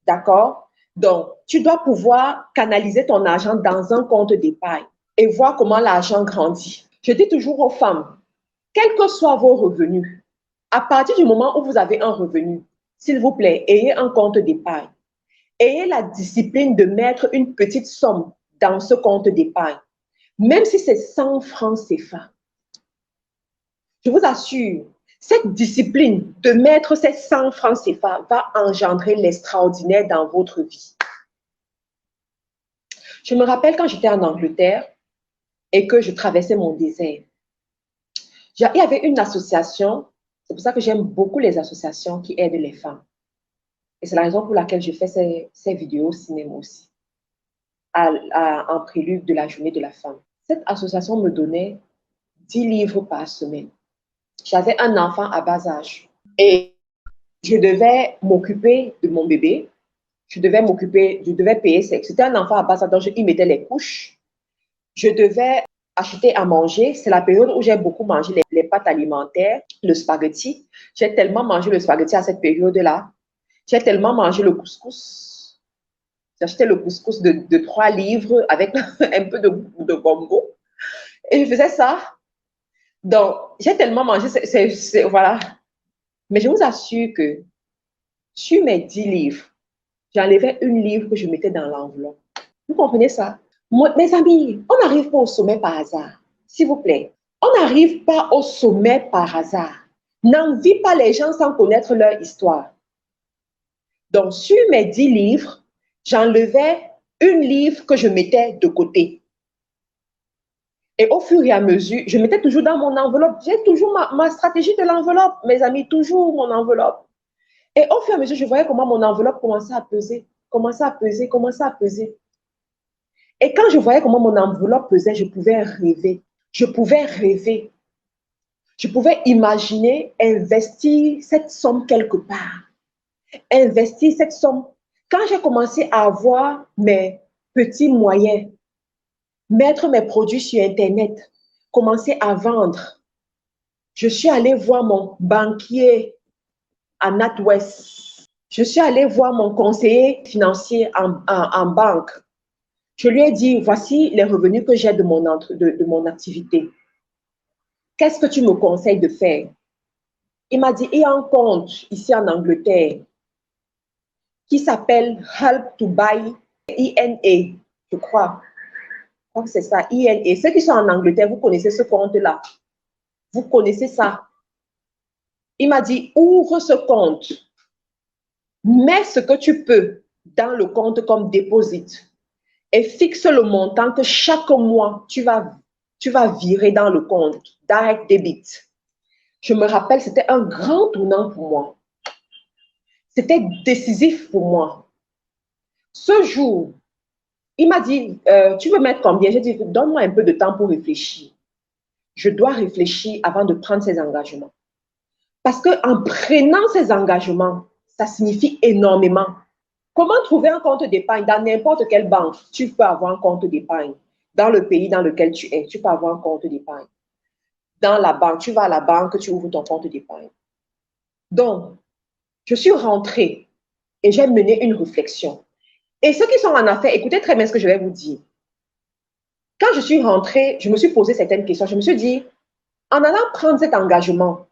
Speaker 2: D'accord? Donc, tu dois pouvoir canaliser ton argent dans un compte d'épargne et voir comment l'argent grandit. Je dis toujours aux femmes, quels que soient vos revenus, à partir du moment où vous avez un revenu, s'il vous plaît, ayez un compte d'épargne. Ayez la discipline de mettre une petite somme dans ce compte d'épargne, même si c'est 100 francs CFA. Je vous assure, cette discipline de mettre ces 100 francs CFA va engendrer l'extraordinaire dans votre vie. Je me rappelle quand j'étais en Angleterre et que je traversais mon désert. Il y avait une association, c'est pour ça que j'aime beaucoup les associations qui aident les femmes. Et c'est la raison pour laquelle je fais ces vidéos au cinéma aussi, en prélude de la journée de la femme. Cette association me donnait 10 livres par semaine. J'avais un enfant à bas âge et je devais m'occuper de mon bébé. Je devais payer. C'était un enfant à bas âge, donc il mettait les couches. Je devais acheter à manger. C'est la période où j'ai beaucoup mangé les pâtes alimentaires, le spaghetti. J'ai tellement mangé le spaghetti à cette période-là. J'ai tellement mangé le couscous. J'achetais le couscous de 3 livres avec un peu de gombo. Et je faisais ça. Donc, j'ai tellement mangé, voilà. Mais je vous assure que sur mes 10 livres, j'enlevais une livre que je mettais dans l'enveloppe. Vous comprenez ça? Mes amis, on n'arrive pas au sommet par hasard. S'il vous plaît, on n'arrive pas au sommet par hasard. N'envie pas les gens sans connaître leur histoire. Donc, sur mes 10 livres, j'enlevais une livre que je mettais de côté. Et au fur et à mesure, je mettais toujours dans mon enveloppe. J'ai toujours ma stratégie de l'enveloppe, mes amis, toujours mon enveloppe. Et au fur et à mesure, je voyais comment mon enveloppe commençait à peser, commençait à peser, commençait à peser. Et quand je voyais comment mon enveloppe pesait, je pouvais rêver. Je pouvais rêver. Je pouvais imaginer investir cette somme quelque part. Investir cette somme. Quand j'ai commencé à avoir mes petits moyens, mettre mes produits sur Internet, commencer à vendre, je suis allée voir mon banquier à NatWest. Je suis allée voir mon conseiller financier en banque. Je lui ai dit, voici les revenus que j'ai de mon activité. Qu'est-ce que tu me conseilles de faire? Il m'a dit, il y a un compte ici en Angleterre qui s'appelle Help to Buy, INA, je crois. Je crois que c'est ça, INA. Ceux qui sont en Angleterre, vous connaissez ce compte-là. Vous connaissez ça. Il m'a dit, ouvre ce compte. Mets ce que tu peux dans le compte comme déposit et fixe le montant que chaque mois, tu vas virer dans le compte, direct debit. Je me rappelle, c'était un grand tournant pour moi. C'était décisif pour moi. Ce jour, il m'a dit, tu veux mettre combien? J'ai dit, donne-moi un peu de temps pour réfléchir. Je dois réfléchir avant de prendre ces engagements. Parce qu'en prenant ces engagements, ça signifie énormément. Comment trouver un compte d'épargne? Dans n'importe quelle banque, tu peux avoir un compte d'épargne. Dans le pays dans lequel tu es, tu peux avoir un compte d'épargne. Dans la banque, tu vas à la banque, tu ouvres ton compte d'épargne. Donc, je suis rentrée et j'ai mené une réflexion. Et ceux qui sont en affaires, écoutez très bien ce que je vais vous dire. Quand je suis rentrée, je me suis posé certaines questions. Je me suis dit, en allant prendre cet engagement,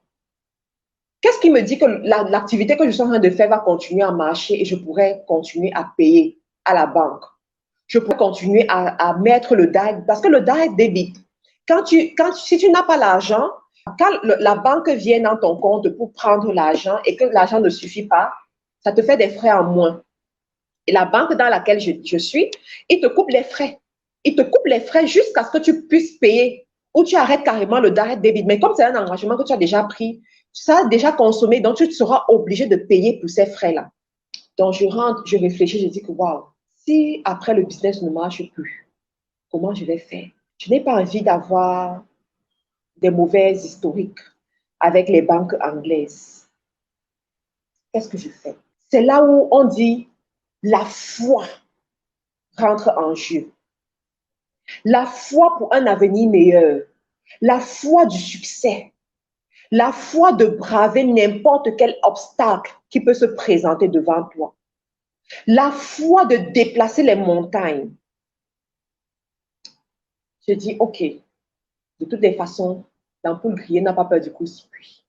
Speaker 2: qu'est-ce qui me dit que l'activité que je suis en train de faire va continuer à marcher et je pourrais continuer à payer à la banque? Je pourrais continuer à mettre le direct, parce que le direct débit, si tu n'as pas l'argent, quand la banque vient dans ton compte pour prendre l'argent et que l'argent ne suffit pas, ça te fait des frais en moins. Et la banque dans laquelle je suis, ils te coupent les frais. Ils te coupent les frais jusqu'à ce que tu puisses payer ou tu arrêtes carrément le direct débit. Mais comme c'est un engagement que tu as déjà pris, ça a déjà consommé, donc tu seras obligé de payer pour ces frais-là. Donc je rentre, je réfléchis, je dis que waouh, si après le business ne marche plus, comment je vais faire? Je n'ai pas envie d'avoir des mauvais historiques avec les banques anglaises. Qu'est-ce que je fais? C'est là où on dit la foi rentre en jeu. La foi pour un avenir meilleur. La foi du succès. La foi de braver n'importe quel obstacle qui peut se présenter devant toi. La foi de déplacer les montagnes. Je dis, OK, de toutes les façons, l'ampoule grillée n'a pas peur du court-circuit.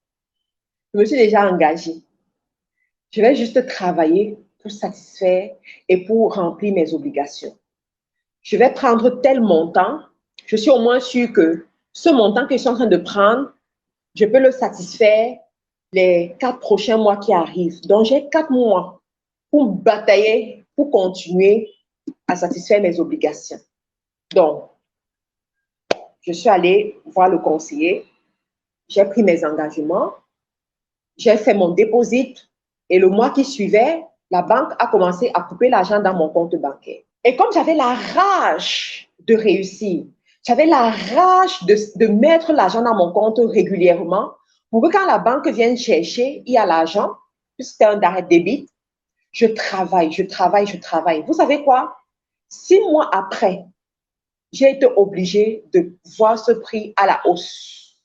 Speaker 2: Je me suis déjà engagée. Je vais juste travailler pour satisfaire et pour remplir mes obligations. Je vais prendre tel montant. Je suis au moins sûre que ce montant que je suis en train de prendre, je peux le satisfaire les 4 prochains mois qui arrivent. Donc, j'ai 4 mois pour batailler, pour continuer à satisfaire mes obligations. Donc, je suis allée voir le conseiller, j'ai pris mes engagements, j'ai fait mon dépôt et le mois qui suivait, la banque a commencé à couper l'argent dans mon compte bancaire. Et comme j'avais la rage de réussir, j'avais la rage de mettre l'argent dans mon compte régulièrement pour que quand la banque vienne chercher, il y a l'argent, puisque c'est un direct débit, je travaille, je travaille, je travaille. Vous savez quoi? 6 mois après, j'ai été obligée de voir ce prix à la hausse.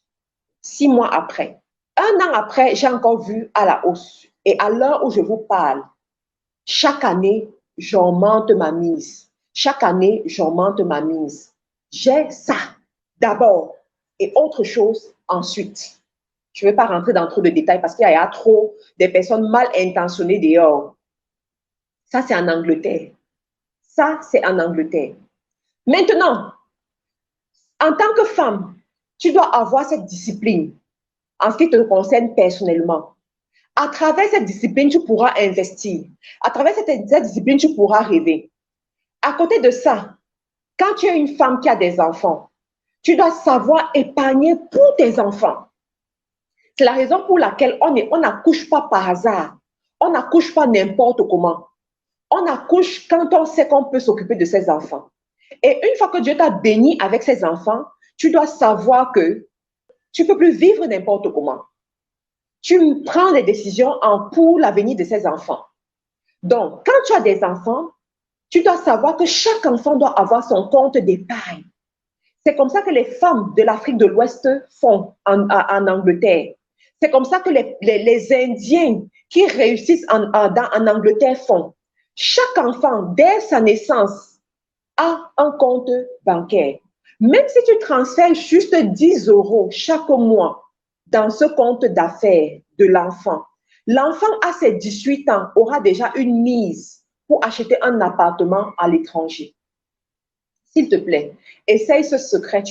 Speaker 2: 6 mois après. 1 an après, j'ai encore vu à la hausse. Et à l'heure où je vous parle, chaque année, j'augmente ma mise. Chaque année, j'augmente ma mise. J'ai ça d'abord et autre chose ensuite. Je ne vais pas rentrer dans trop de détails parce qu'il y a trop de personnes mal intentionnées dehors. Ça, c'est en Angleterre. Ça, c'est en Angleterre. Maintenant, en tant que femme, tu dois avoir cette discipline en ce qui te concerne personnellement. À travers cette discipline, tu pourras investir. À travers cette discipline, tu pourras rêver. À côté de ça, quand tu es une femme qui a des enfants, tu dois savoir épargner pour tes enfants. C'est la raison pour laquelle on n'accouche pas par hasard. On n'accouche pas n'importe comment. On accouche quand on sait qu'on peut s'occuper de ses enfants. Et une fois que Dieu t'a béni avec ses enfants, tu dois savoir que tu ne peux plus vivre n'importe comment. Tu prends des décisions pour l'avenir de ses enfants. Donc, quand tu as des enfants, tu dois savoir que chaque enfant doit avoir son compte d'épargne. C'est comme ça que les femmes de l'Afrique de l'Ouest font en Angleterre. C'est comme ça que les Indiens qui réussissent en Angleterre font. Chaque enfant, dès sa naissance, a un compte bancaire. Même si tu transfères juste 10 € chaque mois dans ce compte d'affaires de l'enfant, l'enfant à ses 18 ans aura déjà une mise pour acheter un appartement à l'étranger. S'il te plaît, essaye ce secret.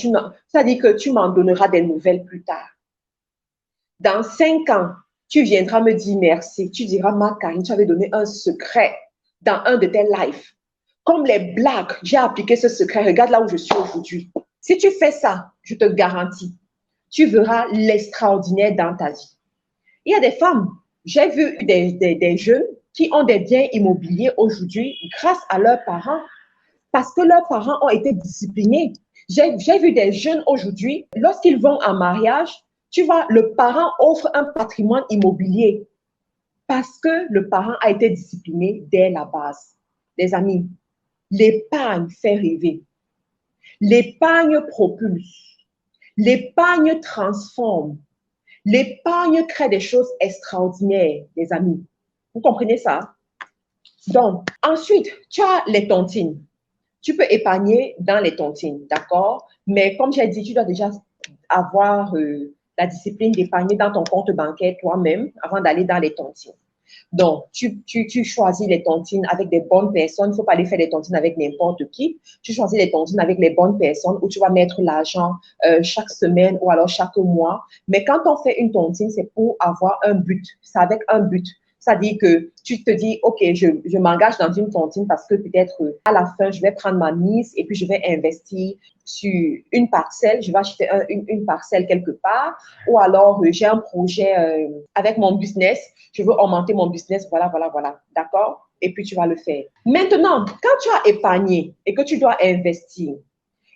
Speaker 2: Ça dit que tu m'en donneras des nouvelles plus tard. Dans 5 ans, tu viendras me dire merci. Tu diras, ma Karine, tu avais donné un secret dans un de tes lives. Comme les blagues, j'ai appliqué ce secret. Regarde là où je suis aujourd'hui. Si tu fais ça, je te garantis, tu verras l'extraordinaire dans ta vie. Il y a des femmes, j'ai vu des jeunes qui ont des biens immobiliers aujourd'hui grâce à leurs parents parce que leurs parents ont été disciplinés. J'ai vu des jeunes aujourd'hui, lorsqu'ils vont en mariage, tu vois, le parent offre un patrimoine immobilier parce que le parent a été discipliné dès la base. Les amis, l'épargne fait rêver. L'épargne propulse. L'épargne transforme. L'épargne crée des choses extraordinaires, les amis. Vous comprenez ça? Donc, ensuite, tu as les tontines. Tu peux épargner dans les tontines, d'accord? Mais comme j'ai dit, tu dois déjà avoir la discipline d'épargner dans ton compte bancaire toi-même avant d'aller dans les tontines. Donc, tu choisis les tontines avec des bonnes personnes. Il ne faut pas aller faire des tontines avec n'importe qui. Tu choisis les tontines avec les bonnes personnes où tu vas mettre l'argent chaque semaine ou alors chaque mois. Mais quand on fait une tontine, c'est pour avoir un but. C'est avec un but. C'est-à-dire que tu te dis, OK, je m'engage dans une tontine parce que peut-être à la fin, je vais prendre ma mise et puis je vais investir sur une parcelle. Je vais acheter une parcelle quelque part. Ou alors, j'ai un projet avec mon business. Je veux augmenter mon business. Voilà, voilà, voilà. D'accord? Et puis, tu vas le faire. Maintenant, quand tu as épargné et que tu dois investir,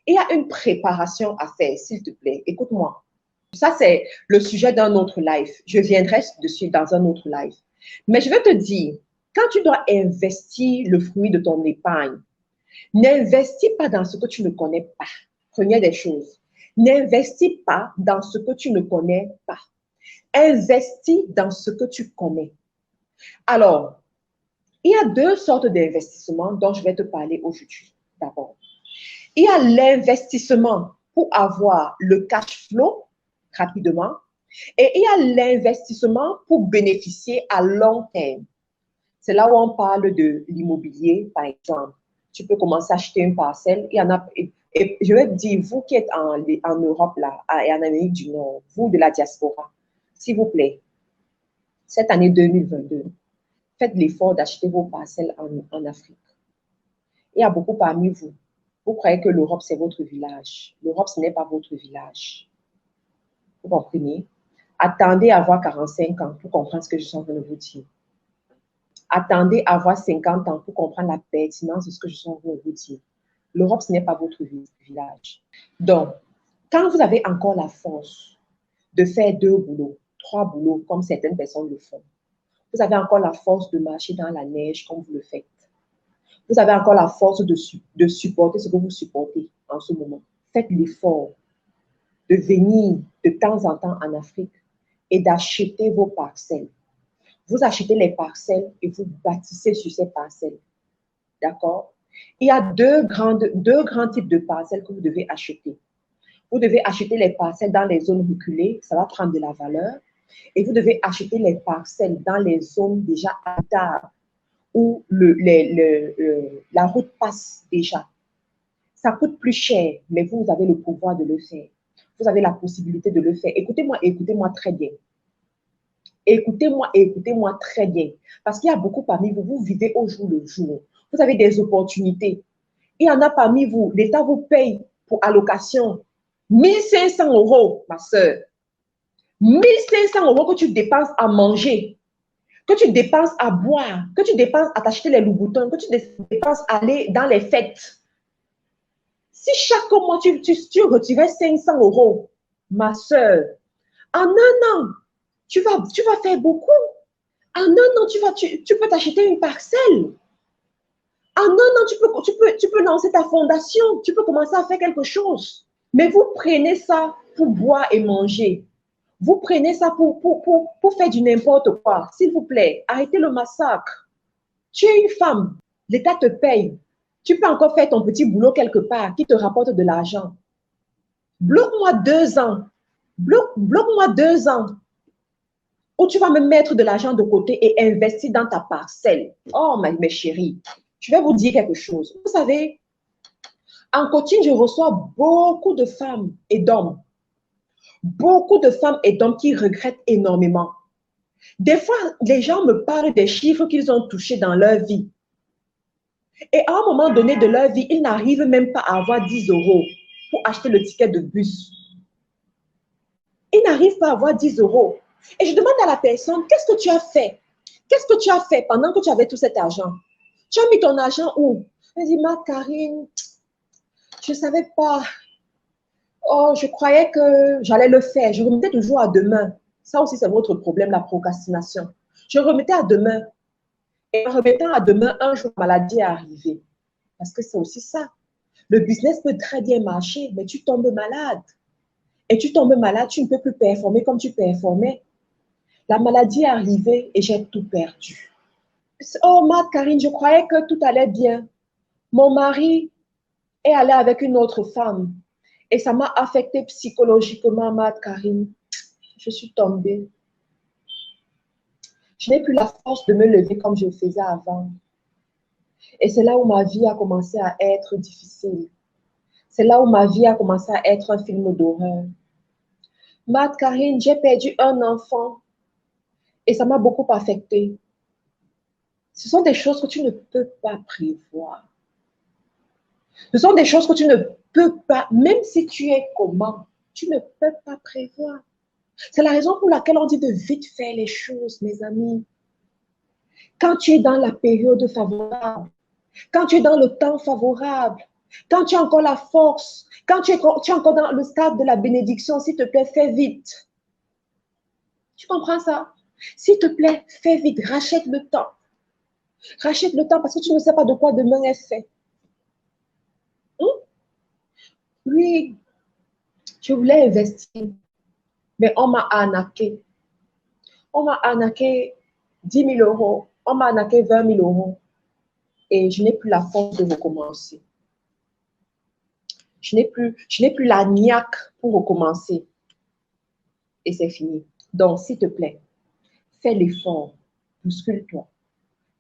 Speaker 2: il y a une préparation à faire, s'il te plaît. Écoute-moi. Ça, c'est le sujet d'un autre live. Je viendrai dessus dans un autre live. Mais je vais te dire, quand tu dois investir le fruit de ton épargne, n'investis pas dans ce que tu ne connais pas. Première des choses. N'investis pas dans ce que tu ne connais pas. Investis dans ce que tu connais. Alors, il y a deux sortes d'investissements dont je vais te parler aujourd'hui. D'abord, il y a l'investissement pour avoir le cash flow rapidement et il y a l'investissement pour bénéficier à long terme. C'est là où on parle de l'immobilier, par exemple. Tu peux commencer à acheter une parcelle. Il y en a, et je vais te dire, vous qui êtes en Europe là, et en Amérique du Nord, vous de la diaspora, s'il vous plaît, cette année 2022, faites l'effort d'acheter vos parcelles en Afrique. Il y a beaucoup parmi vous. Vous croyez que l'Europe, c'est votre village. L'Europe, ce n'est pas votre village. Vous comprenez? Attendez à avoir 45 ans pour comprendre ce que je suis en train de vous dire. Attendez à avoir 50 ans pour comprendre la pertinence de ce que je suis en train de vous dire. L'Europe, ce n'est pas votre village. Donc, quand vous avez encore la force de faire 2 boulots, 3 boulots, comme certaines personnes le font, vous avez encore la force de marcher dans la neige comme vous le faites. Vous avez encore la force de supporter ce que vous supportez en ce moment. Faites l'effort de venir de temps en temps en Afrique et d'acheter vos parcelles. Vous achetez les parcelles et vous bâtissez sur ces parcelles. D'accord? Il y a deux grands types de parcelles que vous devez acheter. Vous devez acheter les parcelles dans les zones reculées, ça va prendre de la valeur. Et vous devez acheter les parcelles dans les zones déjà habitables où la route passe déjà. Ça coûte plus cher, mais vous avez le pouvoir de le faire. Vous avez la possibilité de le faire. Écoutez-moi, écoutez-moi très bien. Écoutez-moi et écoutez-moi très bien. Parce qu'il y a beaucoup parmi vous, vous vivez au jour le jour. Vous avez des opportunités. Il y en a parmi vous, l'État vous paye pour allocation 1500 €, ma soeur. 1500 € que tu dépenses à manger, que tu dépenses à boire, que tu dépenses à t'acheter les loups-boutons, que tu dépenses à aller dans les fêtes. Si chaque mois tu retirais 500 €, ma soeur, en un an, tu vas faire beaucoup. En un an, tu peux t'acheter une parcelle. En un an, tu peux lancer ta fondation. Tu peux commencer à faire quelque chose. Mais vous prenez ça pour boire et manger. Vous prenez ça pour faire du n'importe quoi. S'il vous plaît, arrêtez le massacre. Tu es une femme. L'État te paye. Tu peux encore faire ton petit boulot quelque part qui te rapporte de l'argent. Bloque-moi 2 ans. Bloque-moi 2 ans où tu vas me mettre de l'argent de côté et investir dans ta parcelle. Oh, mes chéris, je vais vous dire quelque chose. Vous savez, en coaching, je reçois beaucoup de femmes et d'hommes. Beaucoup de femmes et d'hommes qui regrettent énormément. Des fois, les gens me parlent des chiffres qu'ils ont touchés dans leur vie. Et à un moment donné de leur vie, ils n'arrivent même pas à avoir 10 € pour acheter le ticket de bus. Ils n'arrivent pas à avoir 10 €. Et je demande à la personne, qu'est-ce que tu as fait? Qu'est-ce que tu as fait pendant que tu avais tout cet argent? Tu as mis ton argent où? Elle dit, ma Karine, je ne savais pas. Oh, je croyais que j'allais le faire. Je remettais toujours à demain. Ça aussi, c'est votre problème, la procrastination. Je remettais à demain. Et en remettant à demain, un jour, la maladie est arrivée. Parce que c'est aussi ça. Le business peut très bien marcher, mais tu tombes malade. Et tu tombes malade, tu ne peux plus performer comme tu performais. La maladie est arrivée et j'ai tout perdu. Oh, Matt, Karine, je croyais que tout allait bien. Mon mari est allé avec une autre femme et ça m'a affecté psychologiquement, Matt, Karine. Je suis tombée. Je n'ai plus la force de me lever comme je le faisais avant. Et c'est là où ma vie a commencé à être difficile. C'est là où ma vie a commencé à être un film d'horreur. Matt, Karine, j'ai perdu un enfant et ça m'a beaucoup affecté. Ce sont des choses que tu ne peux pas prévoir. Ce sont des choses que tu ne peux pas, même si tu es comment, tu ne peux pas prévoir. C'est la raison pour laquelle on dit de vite faire les choses, mes amis. Quand tu es dans la période favorable, quand tu es dans le temps favorable, quand tu as encore la force, quand tu es encore dans le stade de la bénédiction, s'il te plaît, fais vite. Tu comprends ça? S'il te plaît, fais vite, rachète le temps. Rachète le temps parce que tu ne sais pas de quoi demain est fait. Oui, je voulais investir, mais on m'a arnaqué. On m'a arnaqué 10 000 euros, on m'a arnaqué 20 000 euros et je n'ai plus la force de recommencer. Je n'ai plus la niaque pour recommencer et c'est fini. Donc, s'il te plaît, fais l'effort, bouscule-toi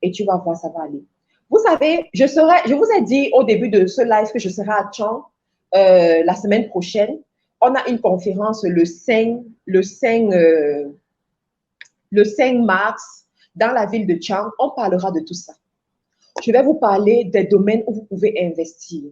Speaker 2: et tu vas voir, ça va aller. Vous savez, je vous ai dit au début de ce live que je serai à Tchang la semaine prochaine. On a une conférence le 5 mars dans la ville de Tchang. On parlera de tout ça. Je vais vous parler des domaines où vous pouvez investir.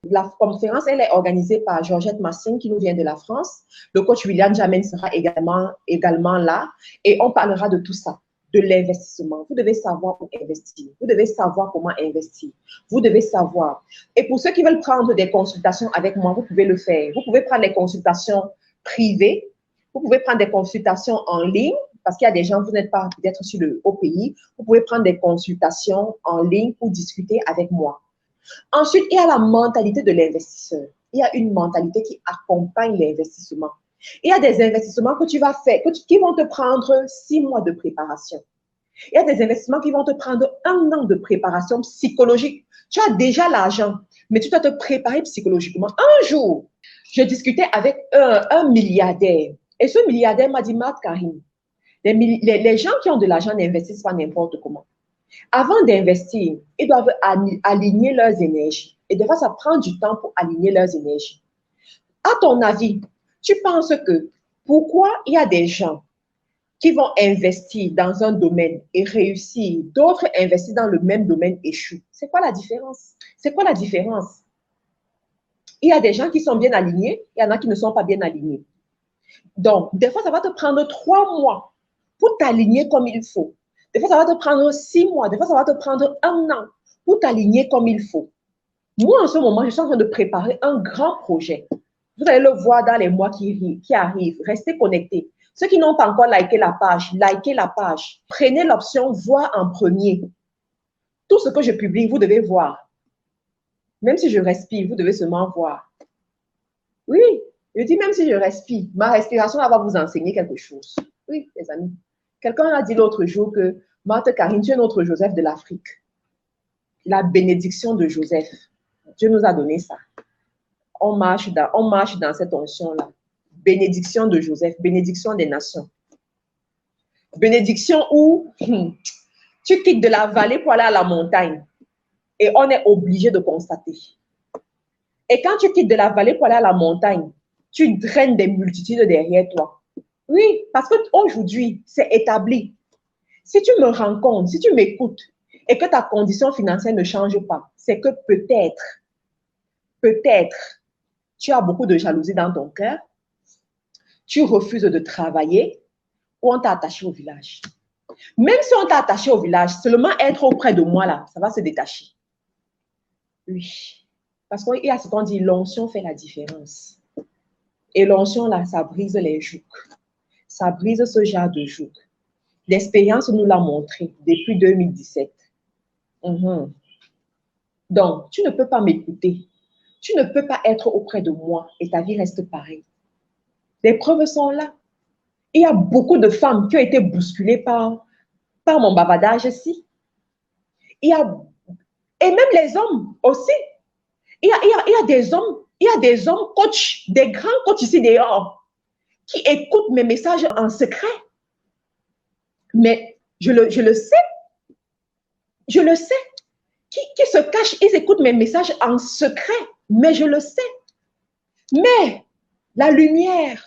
Speaker 2: La conférence, elle est organisée par Georgette Massing qui nous vient de la France. Le coach William Jamen sera également là et on parlera de tout ça, de l'investissement. Vous devez savoir où investir. Vous devez savoir comment investir. Vous devez savoir. Et pour ceux qui veulent prendre des consultations avec moi, vous pouvez le faire. Vous pouvez prendre des consultations privées. Vous pouvez prendre des consultations en ligne parce qu'il y a des gens, vous n'êtes pas peut-être au pays. Vous pouvez prendre des consultations en ligne pour discuter avec moi. Ensuite, il y a la mentalité de l'investisseur. Il y a une mentalité qui accompagne l'investissement. Il y a des investissements que tu vas faire, qui vont te prendre 6 mois de préparation. Il y a des investissements qui vont te prendre 1 an de préparation psychologique. Tu as déjà l'argent, mais tu dois te préparer psychologiquement. Un jour, je discutais avec un milliardaire. Et ce milliardaire m'a dit, Matt, Karine, les gens qui ont de l'argent n'investissent pas n'importe comment. Avant d'investir, ils doivent aligner leurs énergies. Et des fois, ça prend du temps pour aligner leurs énergies. À ton avis, tu penses que pourquoi il y a des gens qui vont investir dans un domaine et réussir, d'autres investissent dans le même domaine et échouent? C'est quoi la différence? C'est quoi la différence? Il y a des gens qui sont bien alignés, il y en a qui ne sont pas bien alignés. Donc, des fois, ça va te prendre 3 mois pour t'aligner comme il faut. Des fois, ça va te prendre 6 mois. Des fois, ça va te prendre 1 an pour t'aligner comme il faut. Moi, en ce moment, je suis en train de préparer un grand projet. Vous allez le voir dans les mois qui arrivent. Restez connectés. Ceux qui n'ont pas encore liké la page, likez la page. Prenez l'option voir en premier. Tout ce que je publie, vous devez voir. Même si je respire, vous devez seulement voir. Oui, je dis même si je respire, ma respiration va vous enseigner quelque chose. Oui, les amis. Quelqu'un a dit l'autre jour que Marthe Karine, tu es notre Joseph de l'Afrique. La bénédiction de Joseph. Dieu nous a donné ça. On marche dans cette onction-là. Bénédiction de Joseph, bénédiction des nations. Bénédiction où tu quittes de la vallée pour aller à la montagne. Et on est obligé de constater. Et quand tu quittes de la vallée pour aller à la montagne, tu draines des multitudes derrière toi. Oui, parce qu'aujourd'hui, c'est établi. Si tu me rencontres, si tu m'écoutes et que ta condition financière ne change pas, c'est que peut-être, tu as beaucoup de jalousie dans ton cœur, tu refuses de travailler ou on t'a attaché au village. Même si on t'a attaché au village, seulement être auprès de moi, là, ça va se détacher. Oui, parce qu'il y a ce qu'on dit, l'onction fait la différence. Et l'onction, là, ça brise les jougs. Ça brise ce genre de jougs. L'expérience nous l'a montré depuis 2017. Donc, tu ne peux pas m'écouter. Tu ne peux pas être auprès de moi et ta vie reste pareille. Les preuves sont là. Il y a beaucoup de femmes qui ont été bousculées par mon bavardage ici. Il y a, et même les hommes aussi. Il y a des hommes coachs, des grands coachs ici dehors, qui écoutent mes messages en secret. Mais je le sais. Je le sais. Qui se cachent, ils écoutent mes messages en secret. Mais je le sais. Mais la lumière,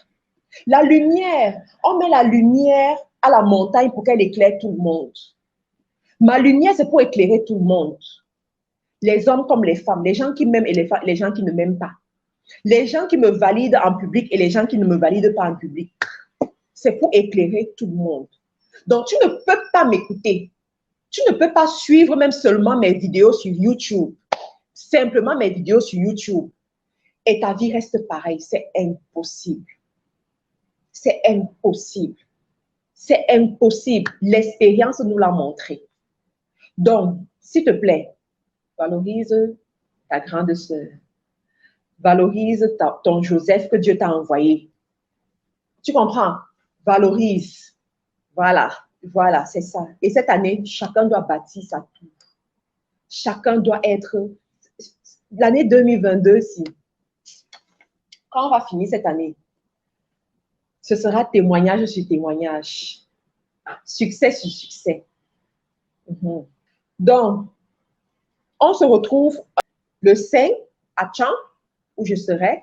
Speaker 2: on met la lumière à la montagne pour qu'elle éclaire tout le monde. Ma lumière, c'est pour éclairer tout le monde. Les hommes comme les femmes, les gens qui m'aiment et les gens qui ne m'aiment pas. Les gens qui me valident en public et les gens qui ne me valident pas en public. C'est pour éclairer tout le monde. Donc, tu ne peux pas m'écouter. Tu ne peux pas suivre même seulement mes vidéos sur YouTube. Simplement mes vidéos sur YouTube. Et ta vie reste pareille. C'est impossible. C'est impossible. C'est impossible. L'expérience nous l'a montré. Donc, s'il te plaît, valorise ta grande sœur. Valorise ton Joseph que Dieu t'a envoyé. Tu comprends? Valorise. Voilà, voilà, c'est ça. Et cette année, chacun doit bâtir sa tour. Chacun doit être... L'année 2022, si. Quand on va finir cette année, ce sera témoignage sur témoignage. Succès sur succès. Donc, on se retrouve le 5 à Tchang, où je serai.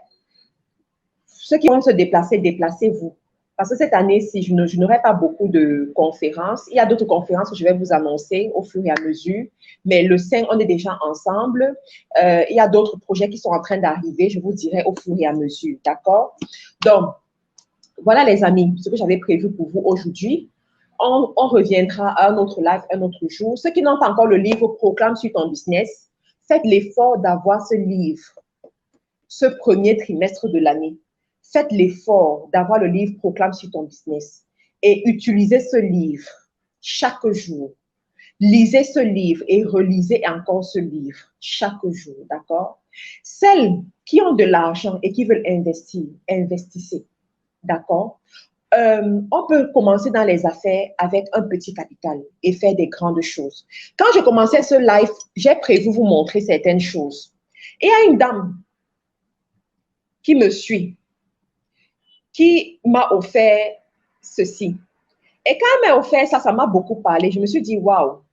Speaker 2: Ceux qui vont se déplacer, déplacez-vous. Parce que cette année-ci, je n'aurai pas beaucoup de conférences. Il y a d'autres conférences que je vais vous annoncer au fur et à mesure. Mais le 5, on est déjà ensemble. Il y a d'autres projets qui sont en train d'arriver. Je vous dirai au fur et à mesure. D'accord? Donc, voilà les amis, ce que j'avais prévu pour vous aujourd'hui. On reviendra à un autre live, un autre jour. Ceux qui n'ont pas encore le livre Proclame sur ton business, faites l'effort d'avoir ce livre, ce premier trimestre de l'année. Faites l'effort d'avoir le livre Proclame sur ton business et utilisez ce livre chaque jour. Lisez ce livre et relisez encore ce livre chaque jour, d'accord? Celles qui ont de l'argent et qui veulent investir, investissez, d'accord? On peut commencer dans les affaires avec un petit capital et faire des grandes choses. Quand je commençais ce live, j'ai prévu vous montrer certaines choses. Et il y a une dame qui me suit, qui m'a offert ceci. Et quand elle m'a offert ça, ça m'a beaucoup parlé. Je me suis dit, waouh,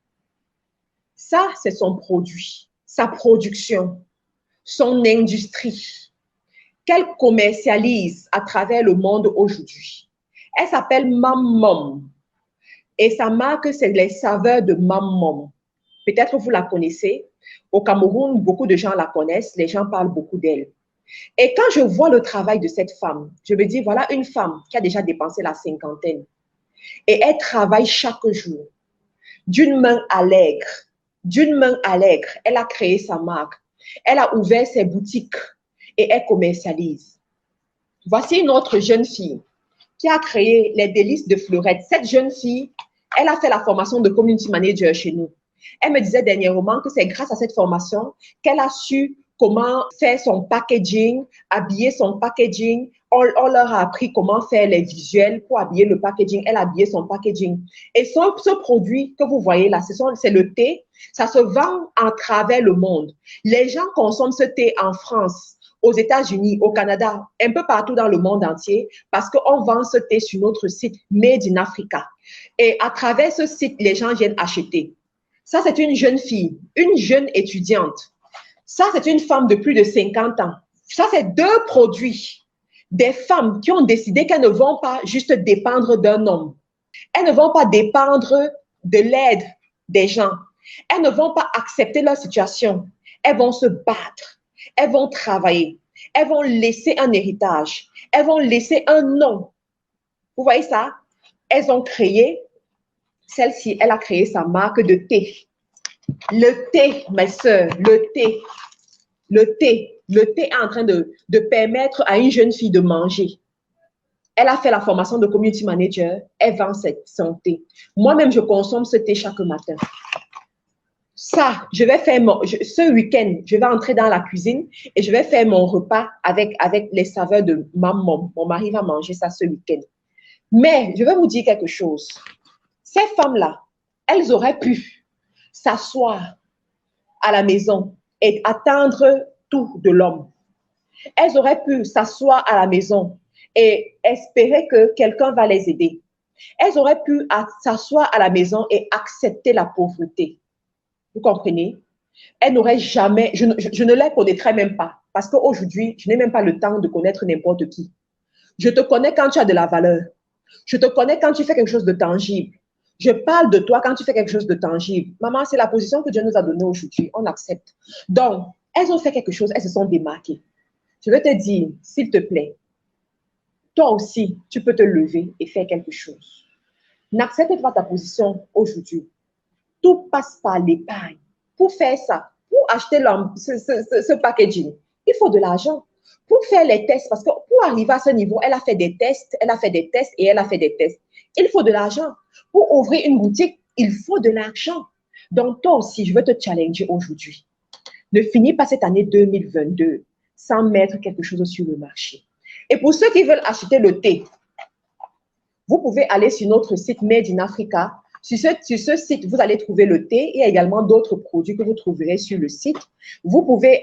Speaker 2: ça, c'est son produit, sa production, son industrie, qu'elle commercialise à travers le monde aujourd'hui. Elle s'appelle Mammom. Et sa marque, c'est les saveurs de Mammom. Peut-être vous la connaissez. Au Cameroun, beaucoup de gens la connaissent. Les gens parlent beaucoup d'elle. Et quand je vois le travail de cette femme, je me dis, voilà une femme qui a déjà dépensé la cinquantaine. Et elle travaille chaque jour. D'une main allègre. D'une main allègre. Elle a créé sa marque. Elle a ouvert ses boutiques et elle commercialise. Voici une autre jeune fille qui a créé les délices de Fleurette. Cette jeune fille, elle a fait la formation de community manager chez nous. Elle me disait dernièrement que c'est grâce à cette formation qu'elle a su comment faire son packaging, habiller son packaging. On leur a appris comment faire les visuels pour habiller le packaging. Elle a habillé son packaging. Et ce produit que vous voyez là, c'est le thé. Ça se vend à travers le monde. Les gens consomment ce thé en France, aux États-Unis, au Canada, un peu partout dans le monde entier, parce qu'on vend ce thé sur notre site Made in Africa. Et à travers ce site, les gens viennent acheter. Ça, c'est une jeune fille, une jeune étudiante. Ça, c'est une femme de plus de 50 ans. Ça, c'est deux produits. Des femmes qui ont décidé qu'elles ne vont pas juste dépendre d'un homme. Elles ne vont pas dépendre de l'aide des gens. Elles ne vont pas accepter leur situation. Elles vont se battre. Elles vont travailler. Elles vont laisser un héritage. Elles vont laisser un nom. Vous voyez ça? Elles ont créé, celle-ci, elle a créé sa marque de thé. Le thé, mes sœurs, le thé. Le thé est en train de permettre à une jeune fille de manger. Elle a fait la formation de community manager. Elle vend son thé. Moi-même, je consomme ce thé chaque matin. Ça, je vais faire ce week-end, je vais entrer dans la cuisine et je vais faire mon repas avec les saveurs de maman. Mon mari va manger ça ce week-end. Mais je vais vous dire quelque chose. Ces femmes-là, elles auraient pu s'asseoir à la maison et attendre tout de l'homme. Elles auraient pu s'asseoir à la maison et espérer que quelqu'un va les aider. Elles auraient pu s'asseoir à la maison et accepter la pauvreté. Vous comprenez? Elles n'auraient jamais, je ne les connaîtrais même pas, parce qu'aujourd'hui, je n'ai même pas le temps de connaître n'importe qui. Je te connais quand tu as de la valeur. Je te connais quand tu fais quelque chose de tangible. Je parle de toi quand tu fais quelque chose de tangible. Maman, c'est la position que Dieu nous a donnée aujourd'hui. On accepte. Donc, elles ont fait quelque chose, elles se sont démarquées. Je vais te dire, s'il te plaît, toi aussi, tu peux te lever et faire quelque chose. N'accepte pas ta position aujourd'hui. Tout passe par l'épargne. Pour faire ça, pour acheter ce packaging, il faut de l'argent. Pour faire les tests, parce que pour arriver à ce niveau, elle a fait des tests, elle a fait des tests et elle a fait des tests. Il faut de l'argent. Pour ouvrir une boutique, il faut de l'argent. Donc, toi aussi, je veux te challenger aujourd'hui. Ne finis pas cette année 2022 sans mettre quelque chose sur le marché. Et pour ceux qui veulent acheter le thé, vous pouvez aller sur notre site Made in Africa. Sur ce site, vous allez trouver le thé et également d'autres produits que vous trouverez sur le site. Vous pouvez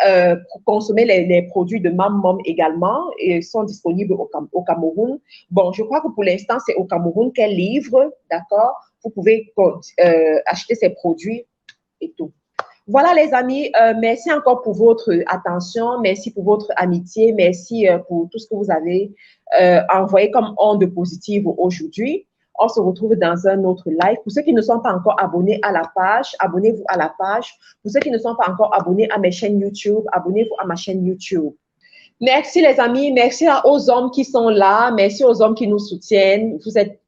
Speaker 2: consommer les produits de Mam également et sont disponibles au Cameroun. Bon, je crois que pour l'instant, c'est au Cameroun qu'elle livre, d'accord? Vous pouvez acheter ces produits et tout. Voilà les amis, merci encore pour votre attention, merci pour votre amitié, merci pour tout ce que vous avez envoyé comme onde positive aujourd'hui. On se retrouve dans un autre live. Pour ceux qui ne sont pas encore abonnés à la page, abonnez-vous à la page. Pour ceux qui ne sont pas encore abonnés à mes chaînes YouTube, abonnez-vous à ma chaîne YouTube. Merci les amis, merci aux hommes qui sont là, merci aux hommes qui nous soutiennent. Vous êtes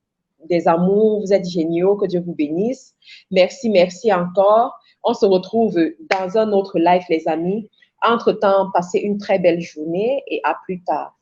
Speaker 2: des amours, vous êtes géniaux, que Dieu vous bénisse. Merci, merci encore. On se retrouve dans un autre live les amis. Entre-temps, passez une très belle journée et à plus tard.